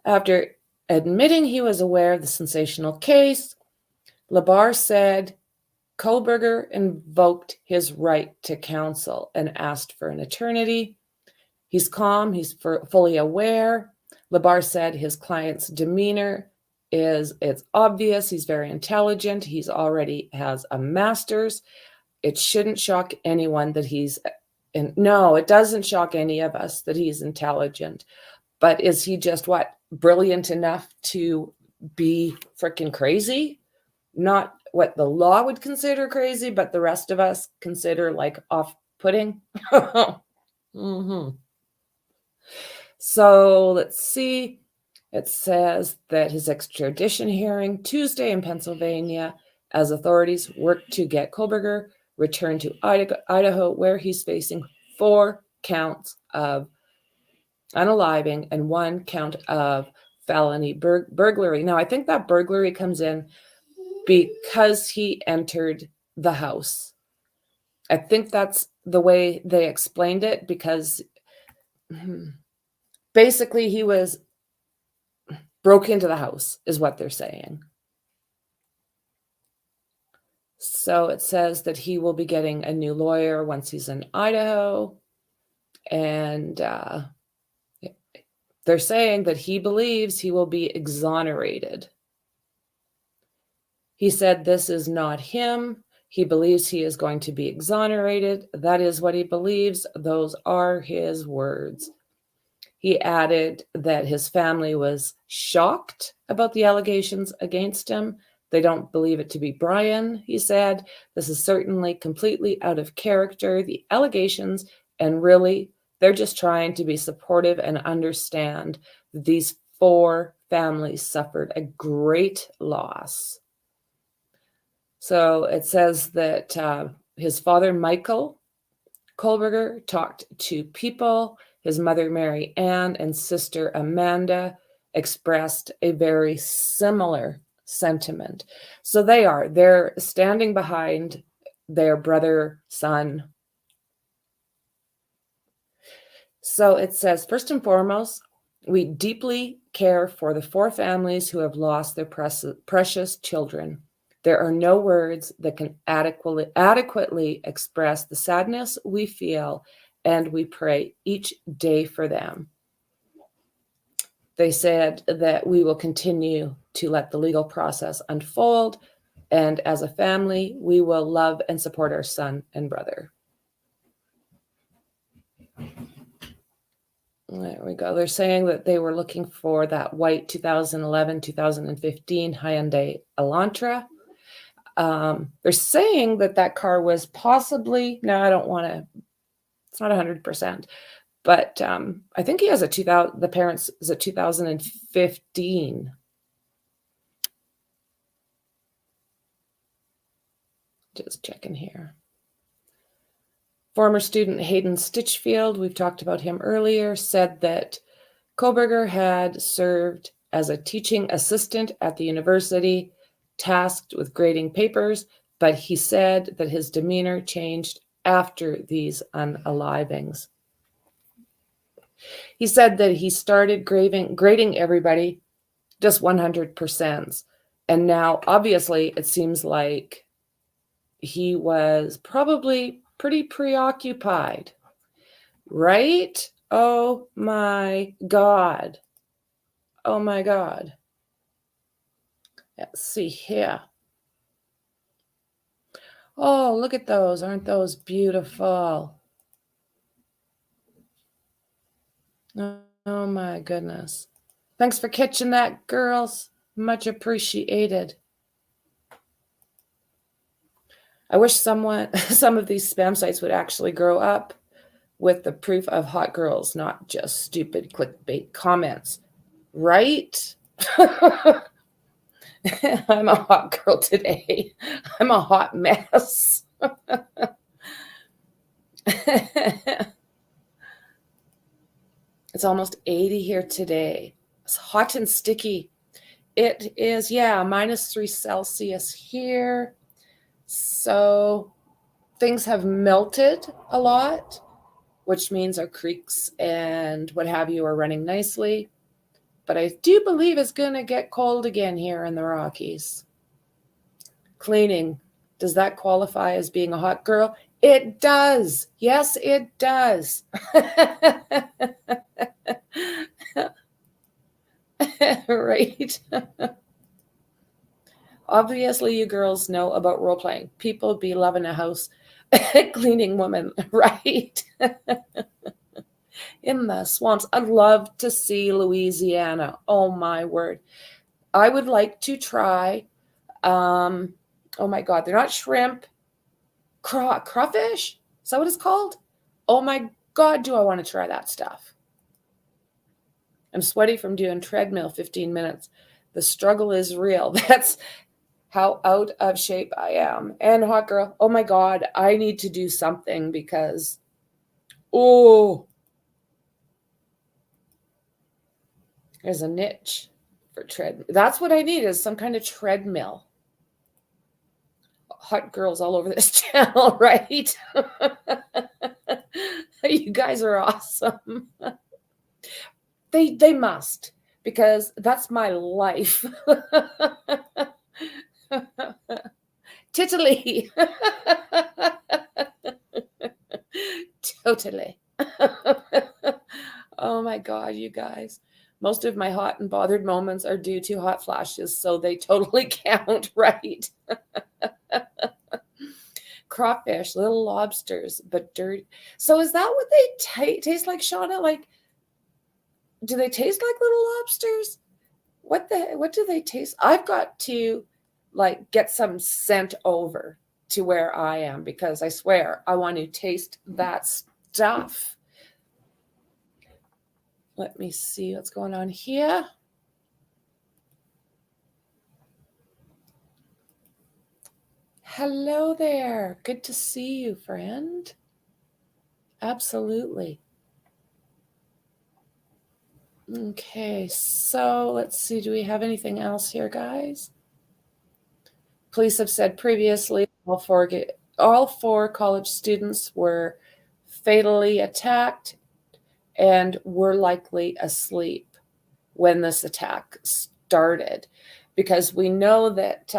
After admitting he was aware of the sensational case, Labar said Kohlberger invoked his right to counsel and asked for an attorney. He's calm, he's fully aware. Labar said his client's demeanor it's obvious, he's very intelligent, he's already has a master's. It shouldn't shock anyone that no, it doesn't shock any of us that he's intelligent. But is he just brilliant enough to be freaking crazy? Not what the law would consider crazy, but the rest of us consider like off-putting. So let's see. It says that his extradition hearing Tuesday in Pennsylvania, as authorities work to get Kohlberger returned to Idaho, where he's facing 4 counts of unaliving and 1 count of felony burglary. Now, I think that burglary comes in because he entered the house. I think that's the way they explained it, because basically he broke into the house is what they're saying. So it says that he will be getting a new lawyer once he's in Idaho. And they're saying that he believes he will be exonerated. He said this is not him. He believes he is going to be exonerated. That is what he believes. Those are his words. He added that his family was shocked about the allegations against him. They don't believe it to be Brian, he said. This is certainly completely out of character, the allegations, and really, they're just trying to be supportive and understand that these 4 families suffered a great loss. So it says that his father, Michael Kohlberger, talked to people. His mother, Mary Ann, and sister, Amanda, expressed a very similar sentiment. So they're standing behind their brother, son. So it says, first and foremost, we deeply care for the 4 families who have lost their precious children. There are no words that can adequately express the sadness we feel, and we pray each day for them. They said that we will continue to let the legal process unfold, and as a family, we will love and support our son and brother. There we go. They're saying that they were looking for that white 2011, 2015 Hyundai Elantra. They're saying that car was possibly, no, I don't want to, it's not 100%, but I think he has the parents is a 2015. Just checking here. Former student Hayden Stitchfield, we've talked about him earlier, said that Kohlberger had served as a teaching assistant at the university, tasked with grading papers, but he said that his demeanor changed after these unalivings. He said that he started grading everybody just 100%. And now, obviously, it seems like he was probably pretty preoccupied, right? Oh my God. Oh my God. Let's see here. Oh, look at those. Aren't those beautiful? Oh my goodness. Thanks for catching that, girls. Much appreciated. I wish some of these spam sites would actually grow up with the proof of hot girls, not just stupid clickbait comments. Right? I'm a hot girl today. I'm a hot mess. It's almost 80 here today. It's hot and sticky. It is, yeah, -3 Celsius here. So things have melted a lot, which means our creeks and what have you are running nicely. But I do believe it's going to get cold again here in the Rockies. Cleaning, does that qualify as being a hot girl? It does. Yes, it does. Right? Obviously, you girls know about role playing. People be loving a house cleaning woman, right? In the swamps. I'd love to see Louisiana. Oh my word. I would like to try, oh my God, they're not shrimp, crawfish? Is that what it's called? Oh my God, do I want to try that stuff. I'm sweaty from doing treadmill 15 minutes. The struggle is real. That's how out of shape I am. And hot girl, oh my God, I need to do something because, oh, there's a niche for treadmill. That's what I need, is some kind of treadmill. Hot girls all over this channel, right? You guys are awesome. They must, because that's my life. Totally. Totally. Oh my God, you guys. Most of my hot and bothered moments are due to hot flashes, so they totally count, right? Crawfish, little lobsters, but dirty. So is that what they taste like, Shauna? Like, do they taste like little lobsters? What do they taste? I've got to like get some sent over to where I am, because I swear I want to taste that stuff. Let me see what's going on here. Hello there. Good to see you, friend. Absolutely. Okay, so let's see. Do we have anything else here, guys? Police have said previously all four college students were fatally attacked and were likely asleep when this attack started, because we know that,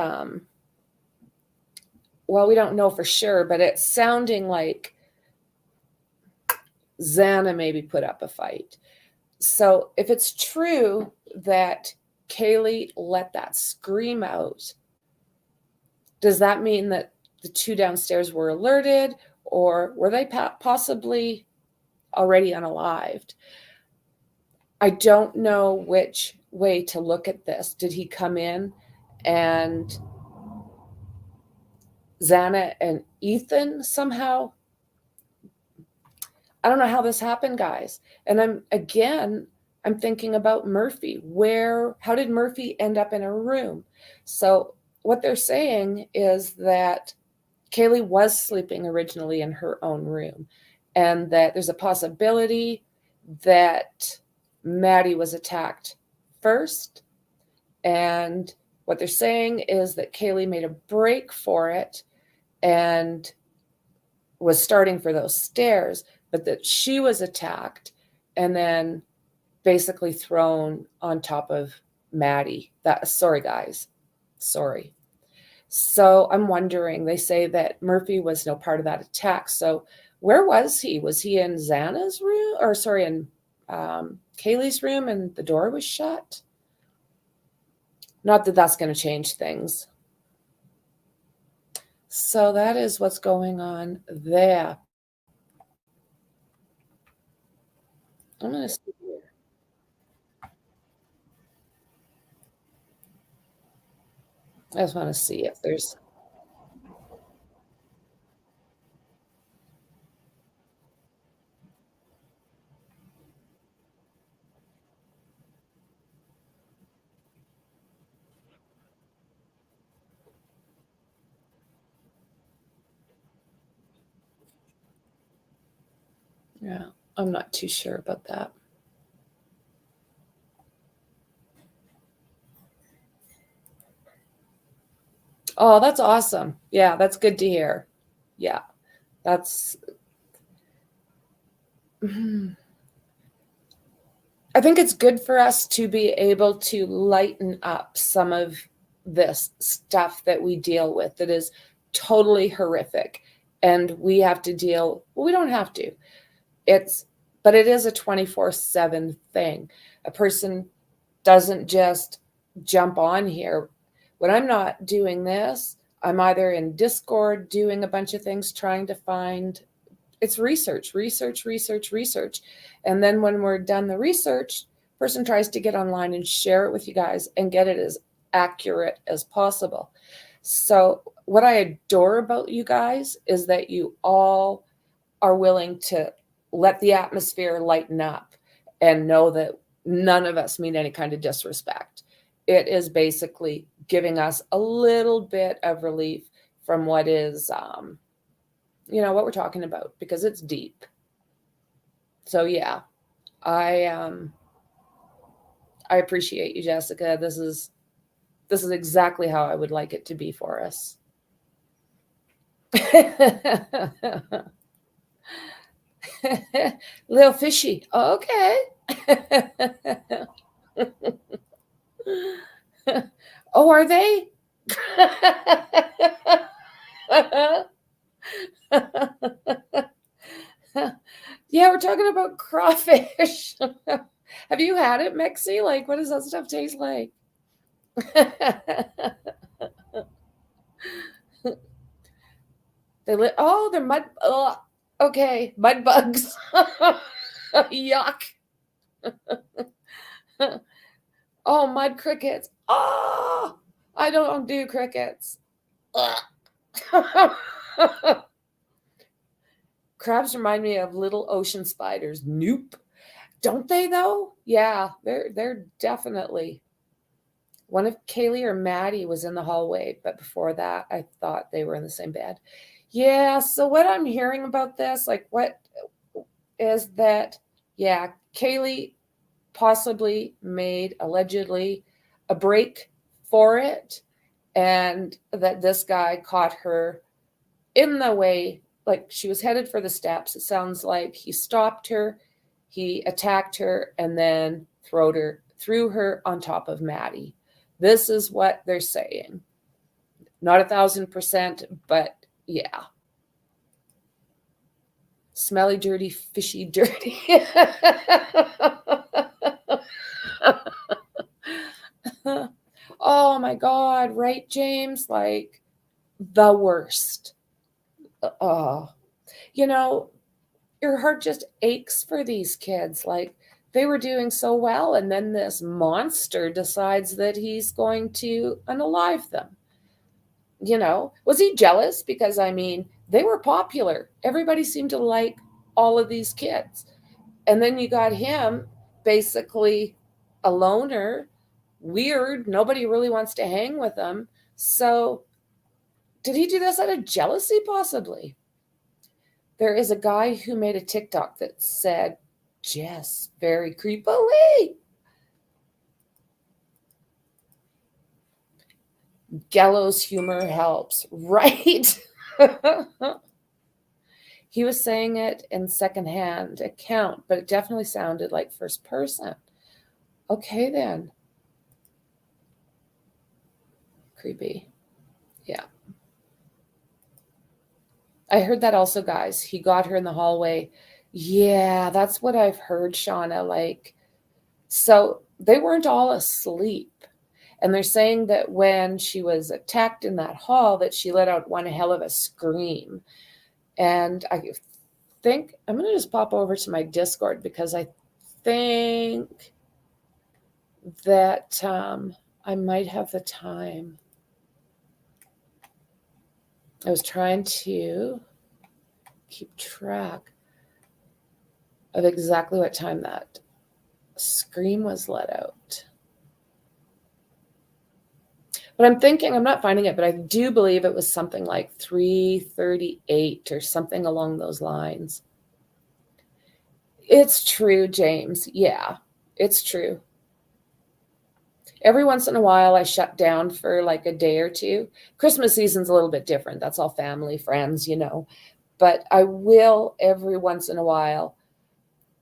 well, we don't know for sure, but it's sounding like Xana maybe put up a fight. So if it's true that Kaylee let that scream out, does that mean that the two downstairs were alerted, or were they possibly already unalived? I don't know which way to look at this. Did he come in and Xana and Ethan somehow? I don't know how this happened, guys. And I'm thinking about Murphy. How did Murphy end up in a room? So what they're saying is that Kaylee was sleeping originally in her own room, and that there's a possibility that Maddie was attacked first. And what they're saying is that Kaylee made a break for it and was starting for those stairs, but that she was attacked and then basically thrown on top of Maddie. Sorry, guys. Sorry. So I'm wondering, they say that Murphy was no part of that attack. So where was he? Was he in Xana's room, or sorry, in Kaylee's room, and the door was shut? Not that that's going to change things. So that is what's going on there. I'm going to see here. I just want to see if there's... Yeah, I'm not too sure about that. Oh, that's awesome. Yeah, that's good to hear. Yeah, that's... I think it's good for us to be able to lighten up some of this stuff that we deal with that is totally horrific. And we have to deal... Well, we don't have to. But it is a 24/7 thing. A person doesn't just jump on here. When I'm not doing this, I'm either in Discord doing a bunch of things, trying to find... It's research. And then when we're done the research, person tries to get online and share it with you guys and get it as accurate as possible. So what I adore about you guys is that you all are willing to let the atmosphere lighten up and know that none of us mean any kind of disrespect. It is basically giving us a little bit of relief from what is, what we're talking about, because it's deep. So yeah, I appreciate you, Jessica. This is exactly how I would like it to be for us. Little fishy. Okay. Oh, are they? Yeah, we're talking about crawfish. Have you had it, Mexi? Like, what does that stuff taste like? They're mud. Okay, mud bugs. Yuck. Oh, mud crickets. Oh, I don't do crickets. Crabs remind me of little ocean spiders. Nope. Don't they though? Yeah, they're definitely. One of Kaylee or Maddie was in the hallway, but before that, I thought they were in the same bed. Yeah, so what I'm hearing about this, like what is that, yeah, Kaylee possibly made, allegedly, a break for it, and that this guy caught her in the way, like she was headed for the steps. It sounds like he stopped her, he attacked her, and then threw her on top of Maddie. This is what they're saying. Not 1,000%, but yeah. Smelly, dirty, fishy, dirty. Oh my God, right, James? Like the worst. Oh, your heart just aches for these kids. Like they were doing so well, and then this monster decides that he's going to unalive them. Was he jealous? Because they were popular. Everybody seemed to like all of these kids. And then you got him, basically a loner, weird. Nobody really wants to hang with him. So did he do this out of jealousy? Possibly. There is a guy who made a Tic Toc that said, Jess, very creepily. Gallows humor helps, right? He was saying it in secondhand account, but it definitely sounded like first person. Okay, then. Creepy. Yeah. I heard that also, guys. He got her in the hallway. Yeah, that's what I've heard, Shauna. Like, so they weren't all asleep. And they're saying that when she was attacked in that hall, that she let out one hell of a scream. And I think I'm going to just pop over to my Discord because I think that I might have the time. I was trying to keep track of exactly what time that scream was let out. But I'm thinking, I'm not finding it, but I do believe it was something like 3:38 or something along those lines. It's true, James. Yeah, it's true. Every once in a while, I shut down for like a day or two. Christmas season's a little bit different. That's all family, friends, you know. But I will every once in a while,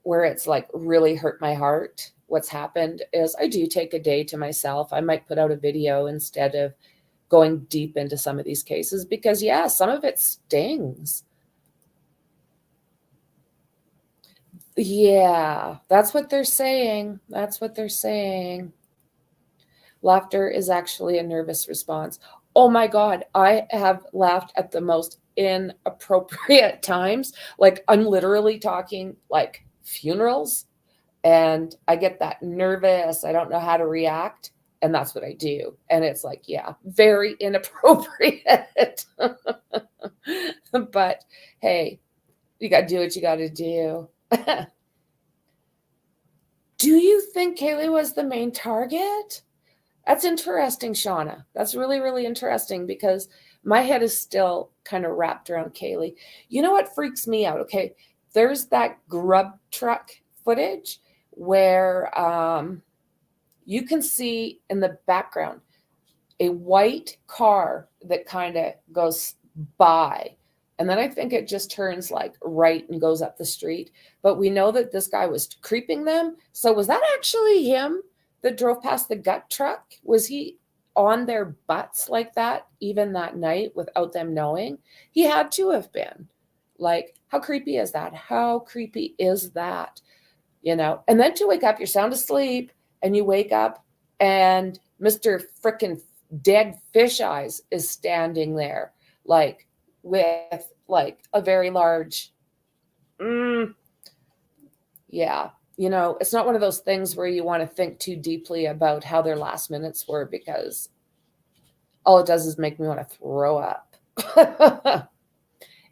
where it's like really hurt my heart. What's happened is I do take a day to myself. I might put out a video instead of going deep into some of these cases because, yeah, some of it stings. Yeah, that's what they're saying. That's what they're saying. Laughter is actually a nervous response. Oh my God, I have laughed at the most inappropriate times. Like I'm literally talking like funerals. And I get that nervous. I don't know how to react. And that's what I do. And it's like, yeah, very inappropriate. But hey, you got to do what you got to do. Do you think Kaylee was the main target? That's interesting, Shauna. That's really, really interesting because my head is still kind of wrapped around Kaylee. You know what freaks me out? Okay, there's that grub truck footage where you can see in the background a white car that kind of goes by. And then I think it just turns like right and goes up the street. But we know that this guy was creeping them. So was that actually him that drove past the gut truck? Was he on their butts like that even that night without them knowing? He had to have been. Like, how creepy is that? How creepy is that? You know, and then to wake up, you're sound asleep, and you wake up, and Mr. Frickin' Dead Fish Eyes is standing there, like with like a very large, yeah. You know, it's not one of those things where you want to think too deeply about how their last minutes were because all it does is make me want to throw up.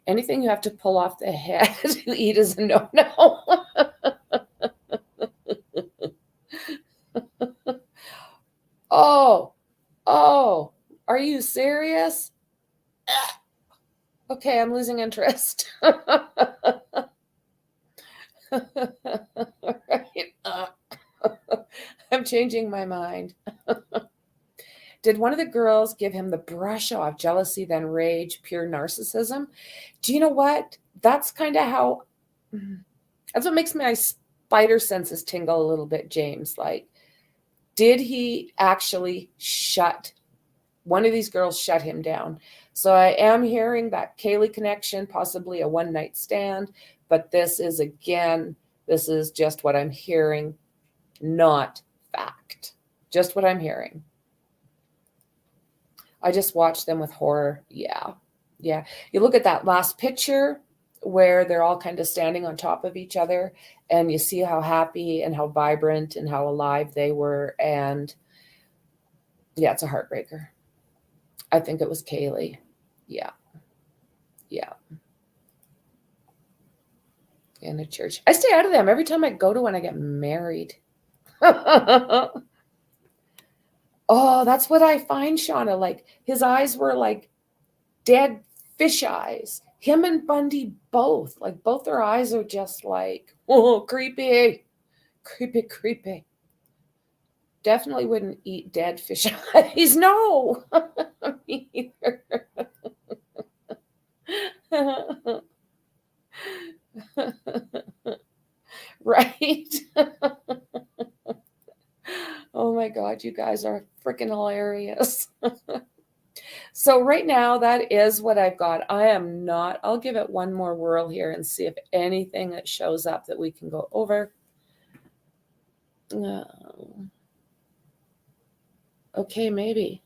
Anything you have to pull off the head to eat is a no-no. Oh, are you serious? Okay, I'm losing interest. Right. I'm changing my mind. Did one of the girls give him the brush off? Jealousy, then rage, pure narcissism? Do you know what? That's kind of how, that's what makes my spider senses tingle a little bit, James. Like, did he actually one of these girls shut him down? So I am hearing that Kaylee connection, possibly a one-night stand, but this is just what I'm hearing, not fact. Just what I'm hearing. I just watch them with horror. Yeah. You look at that last picture where they're all kind of standing on top of each other and you see how happy and how vibrant and how alive they were. And yeah, it's a heartbreaker. I think it was Kaylee. Yeah. In a church. I stay out of them every time I go to one. I get married. Oh, that's what I find, Shauna. Like his eyes were like dead fish eyes. Him and Bundy both. Like, both their eyes are just like, oh, creepy. Creepy, creepy. Definitely wouldn't eat dead fish eyes. No. Me either. Right? Oh my God, you guys are freaking hilarious. So right now, that is what I've got. I'll give it one more whirl here and see if anything that shows up that we can go over. Okay, maybe.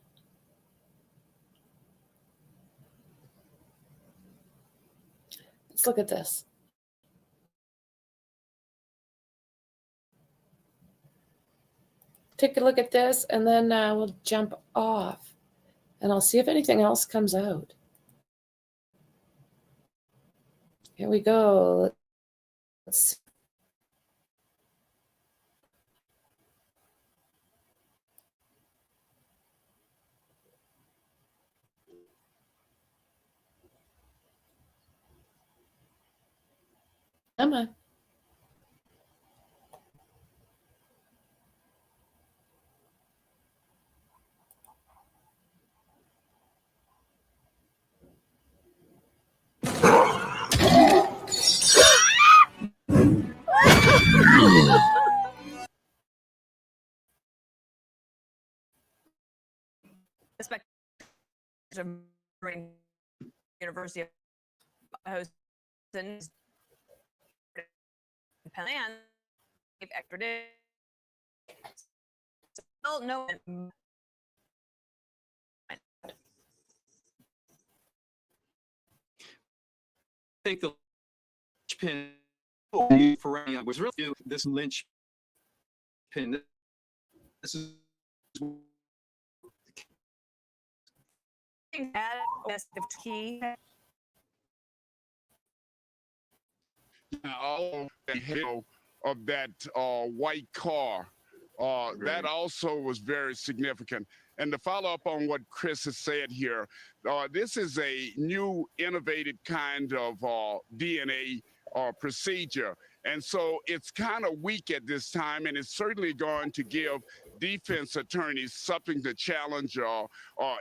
Let's look at this. Take a look at this, and then we'll jump off, and I'll see if anything else comes out. Here we go. Let's come on. University of Houston Penn extradition. Still no. I think the linchpin for was really this linchpin. This is key. All the hell of that white car. That also was very significant. And to follow up on what Chris has said here, this is a new innovative kind of DNA procedure. And so it's kind of weak at this time, and it's certainly going to give defense attorneys something to challenge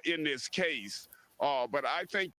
in this case. But I think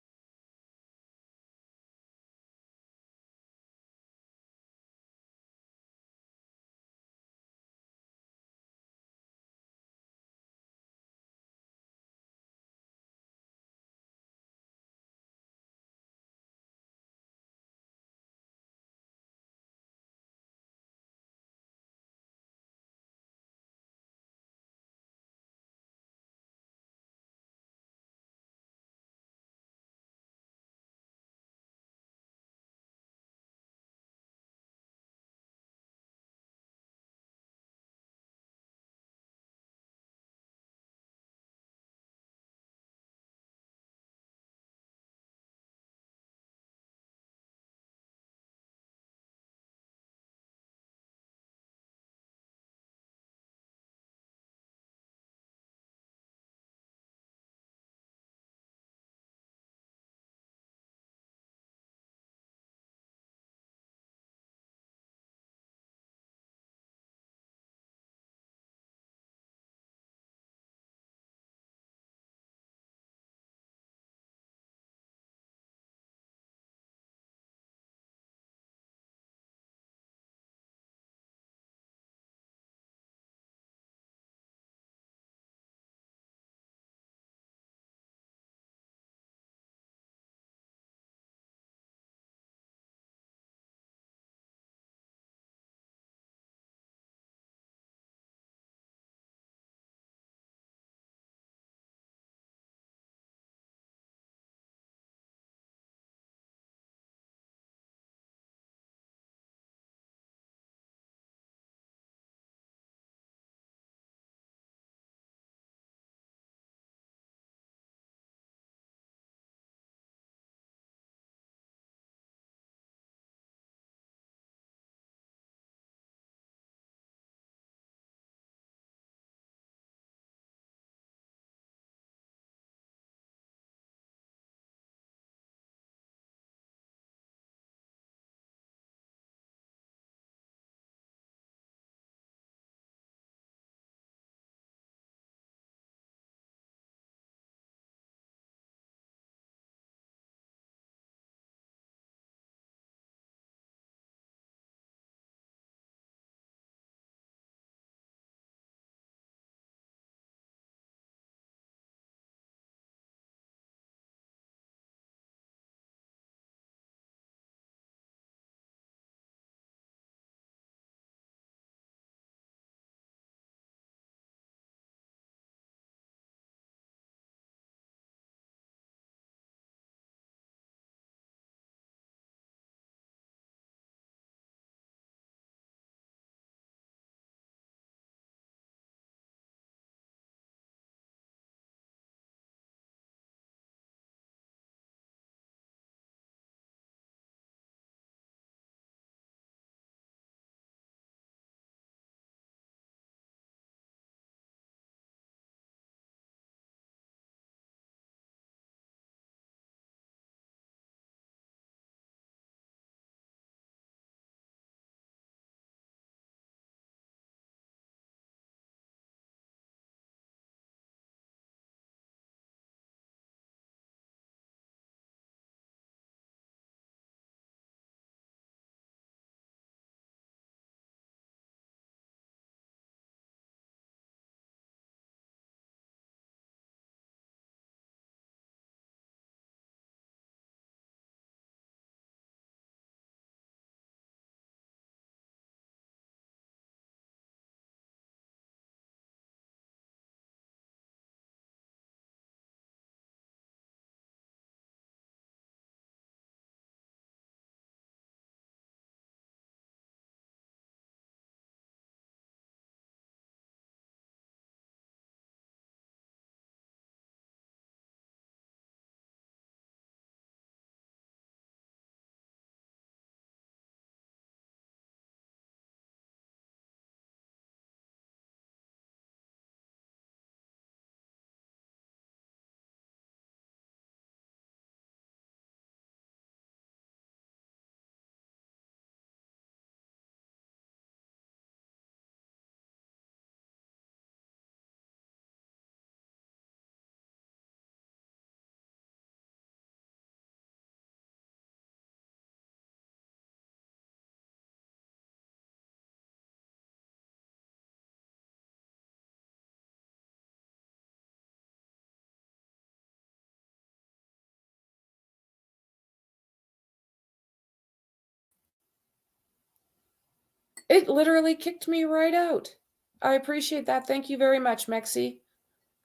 It literally kicked me right out. I appreciate that. Thank you very much, Mexi.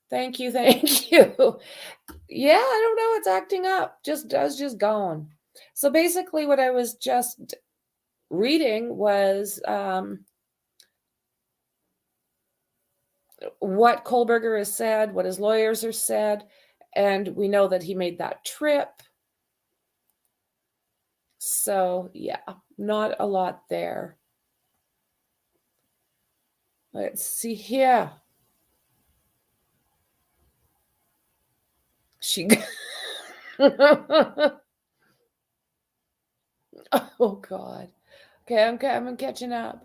Thank you. Thank you. Yeah, I don't know. It's acting up. I was just gone. So basically what I was just reading was what Kohlberger has said, what his lawyers are said, and we know that he made that trip. So yeah, not a lot there. Let's see here. She oh God. Okay, I'm catching up.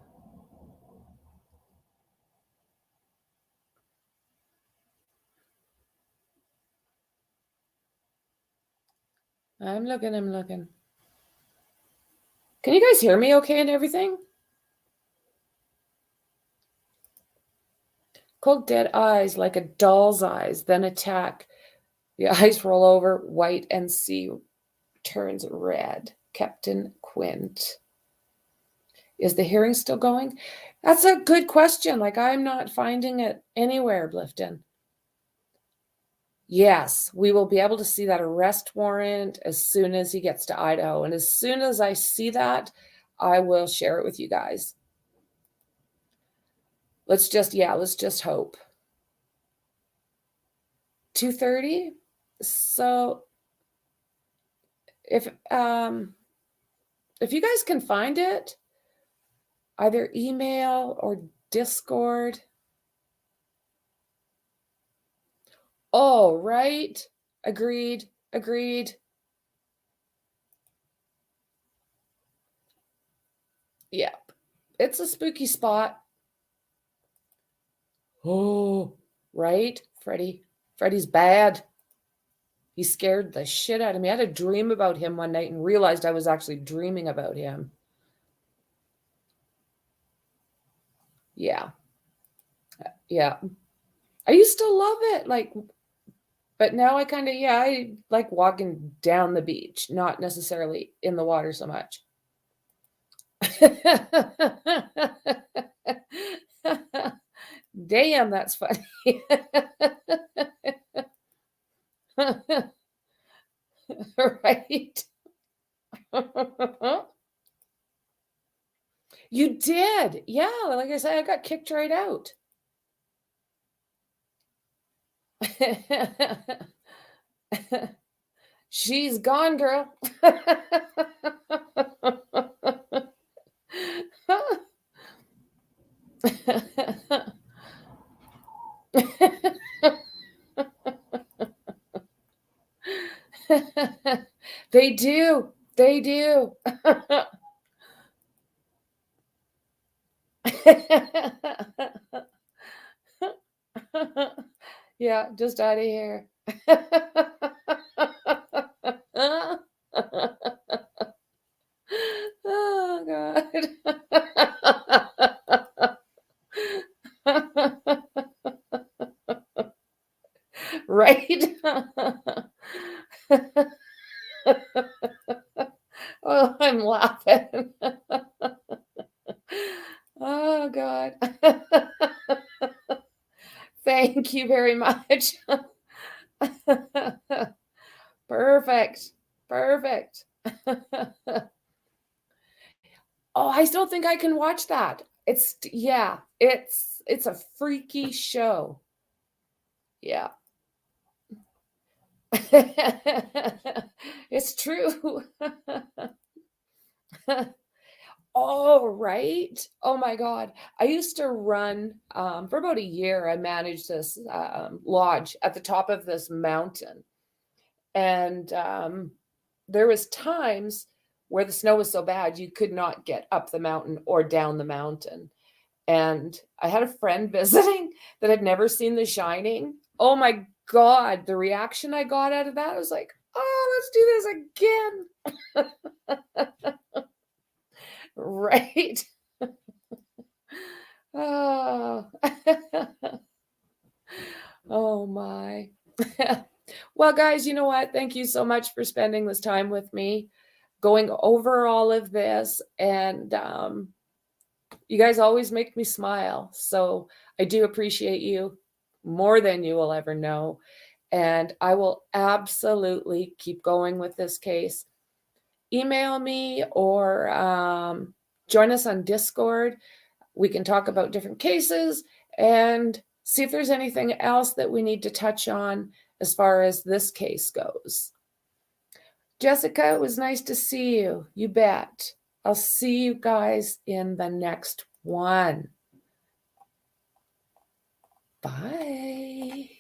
I'm looking. Can you guys hear me okay and everything? Cold dead eyes like a doll's eyes, then attack. The eyes roll over, white, and C turns red. Captain Quint. Is the hearing still going? That's a good question. Like, I'm not finding it anywhere, Blifton. Yes, we will be able to see that arrest warrant as soon as he gets to Idaho. And as soon as I see that, I will share it with you guys. Let's just hope. 2:30. So if you guys can find it, either email or Discord. Oh, right. Agreed. Yep. It's a spooky spot. Oh, right. Freddy's bad. He scared the shit out of me. I had a dream about him one night and realized I was actually dreaming about him. Yeah. I used to love it. But now I like walking down the beach, not necessarily in the water so much. Damn, that's funny. Right? You did. Yeah, like I said, I got kicked right out. She's gone, girl. They do. Yeah, just out of here. Oh, God. Right? Oh, I'm laughing. Oh, God. Thank you very much. Perfect. Oh, I still think I can watch that. It's a freaky show. Yeah. It's true. Oh, right. Oh my God. I used to run for about a year. I managed this lodge at the top of this mountain. And there was times where the snow was so bad you could not get up the mountain or down the mountain. And I had a friend visiting that had never seen The Shining. Oh my God, the reaction I got out of that, I was like, oh, let's do this again. Right? Oh. Oh my. Well, guys, you know what? Thank you so much for spending this time with me, going over all of this. And You guys always make me smile. So I do appreciate you more than you will ever know. And I will absolutely keep going with this case. Email me or join us on Discord. We can talk about different cases and see if there's anything else that we need to touch on as far as this case goes. Jessica, it was nice to see you. You bet. I'll see you guys in the next one. Bye.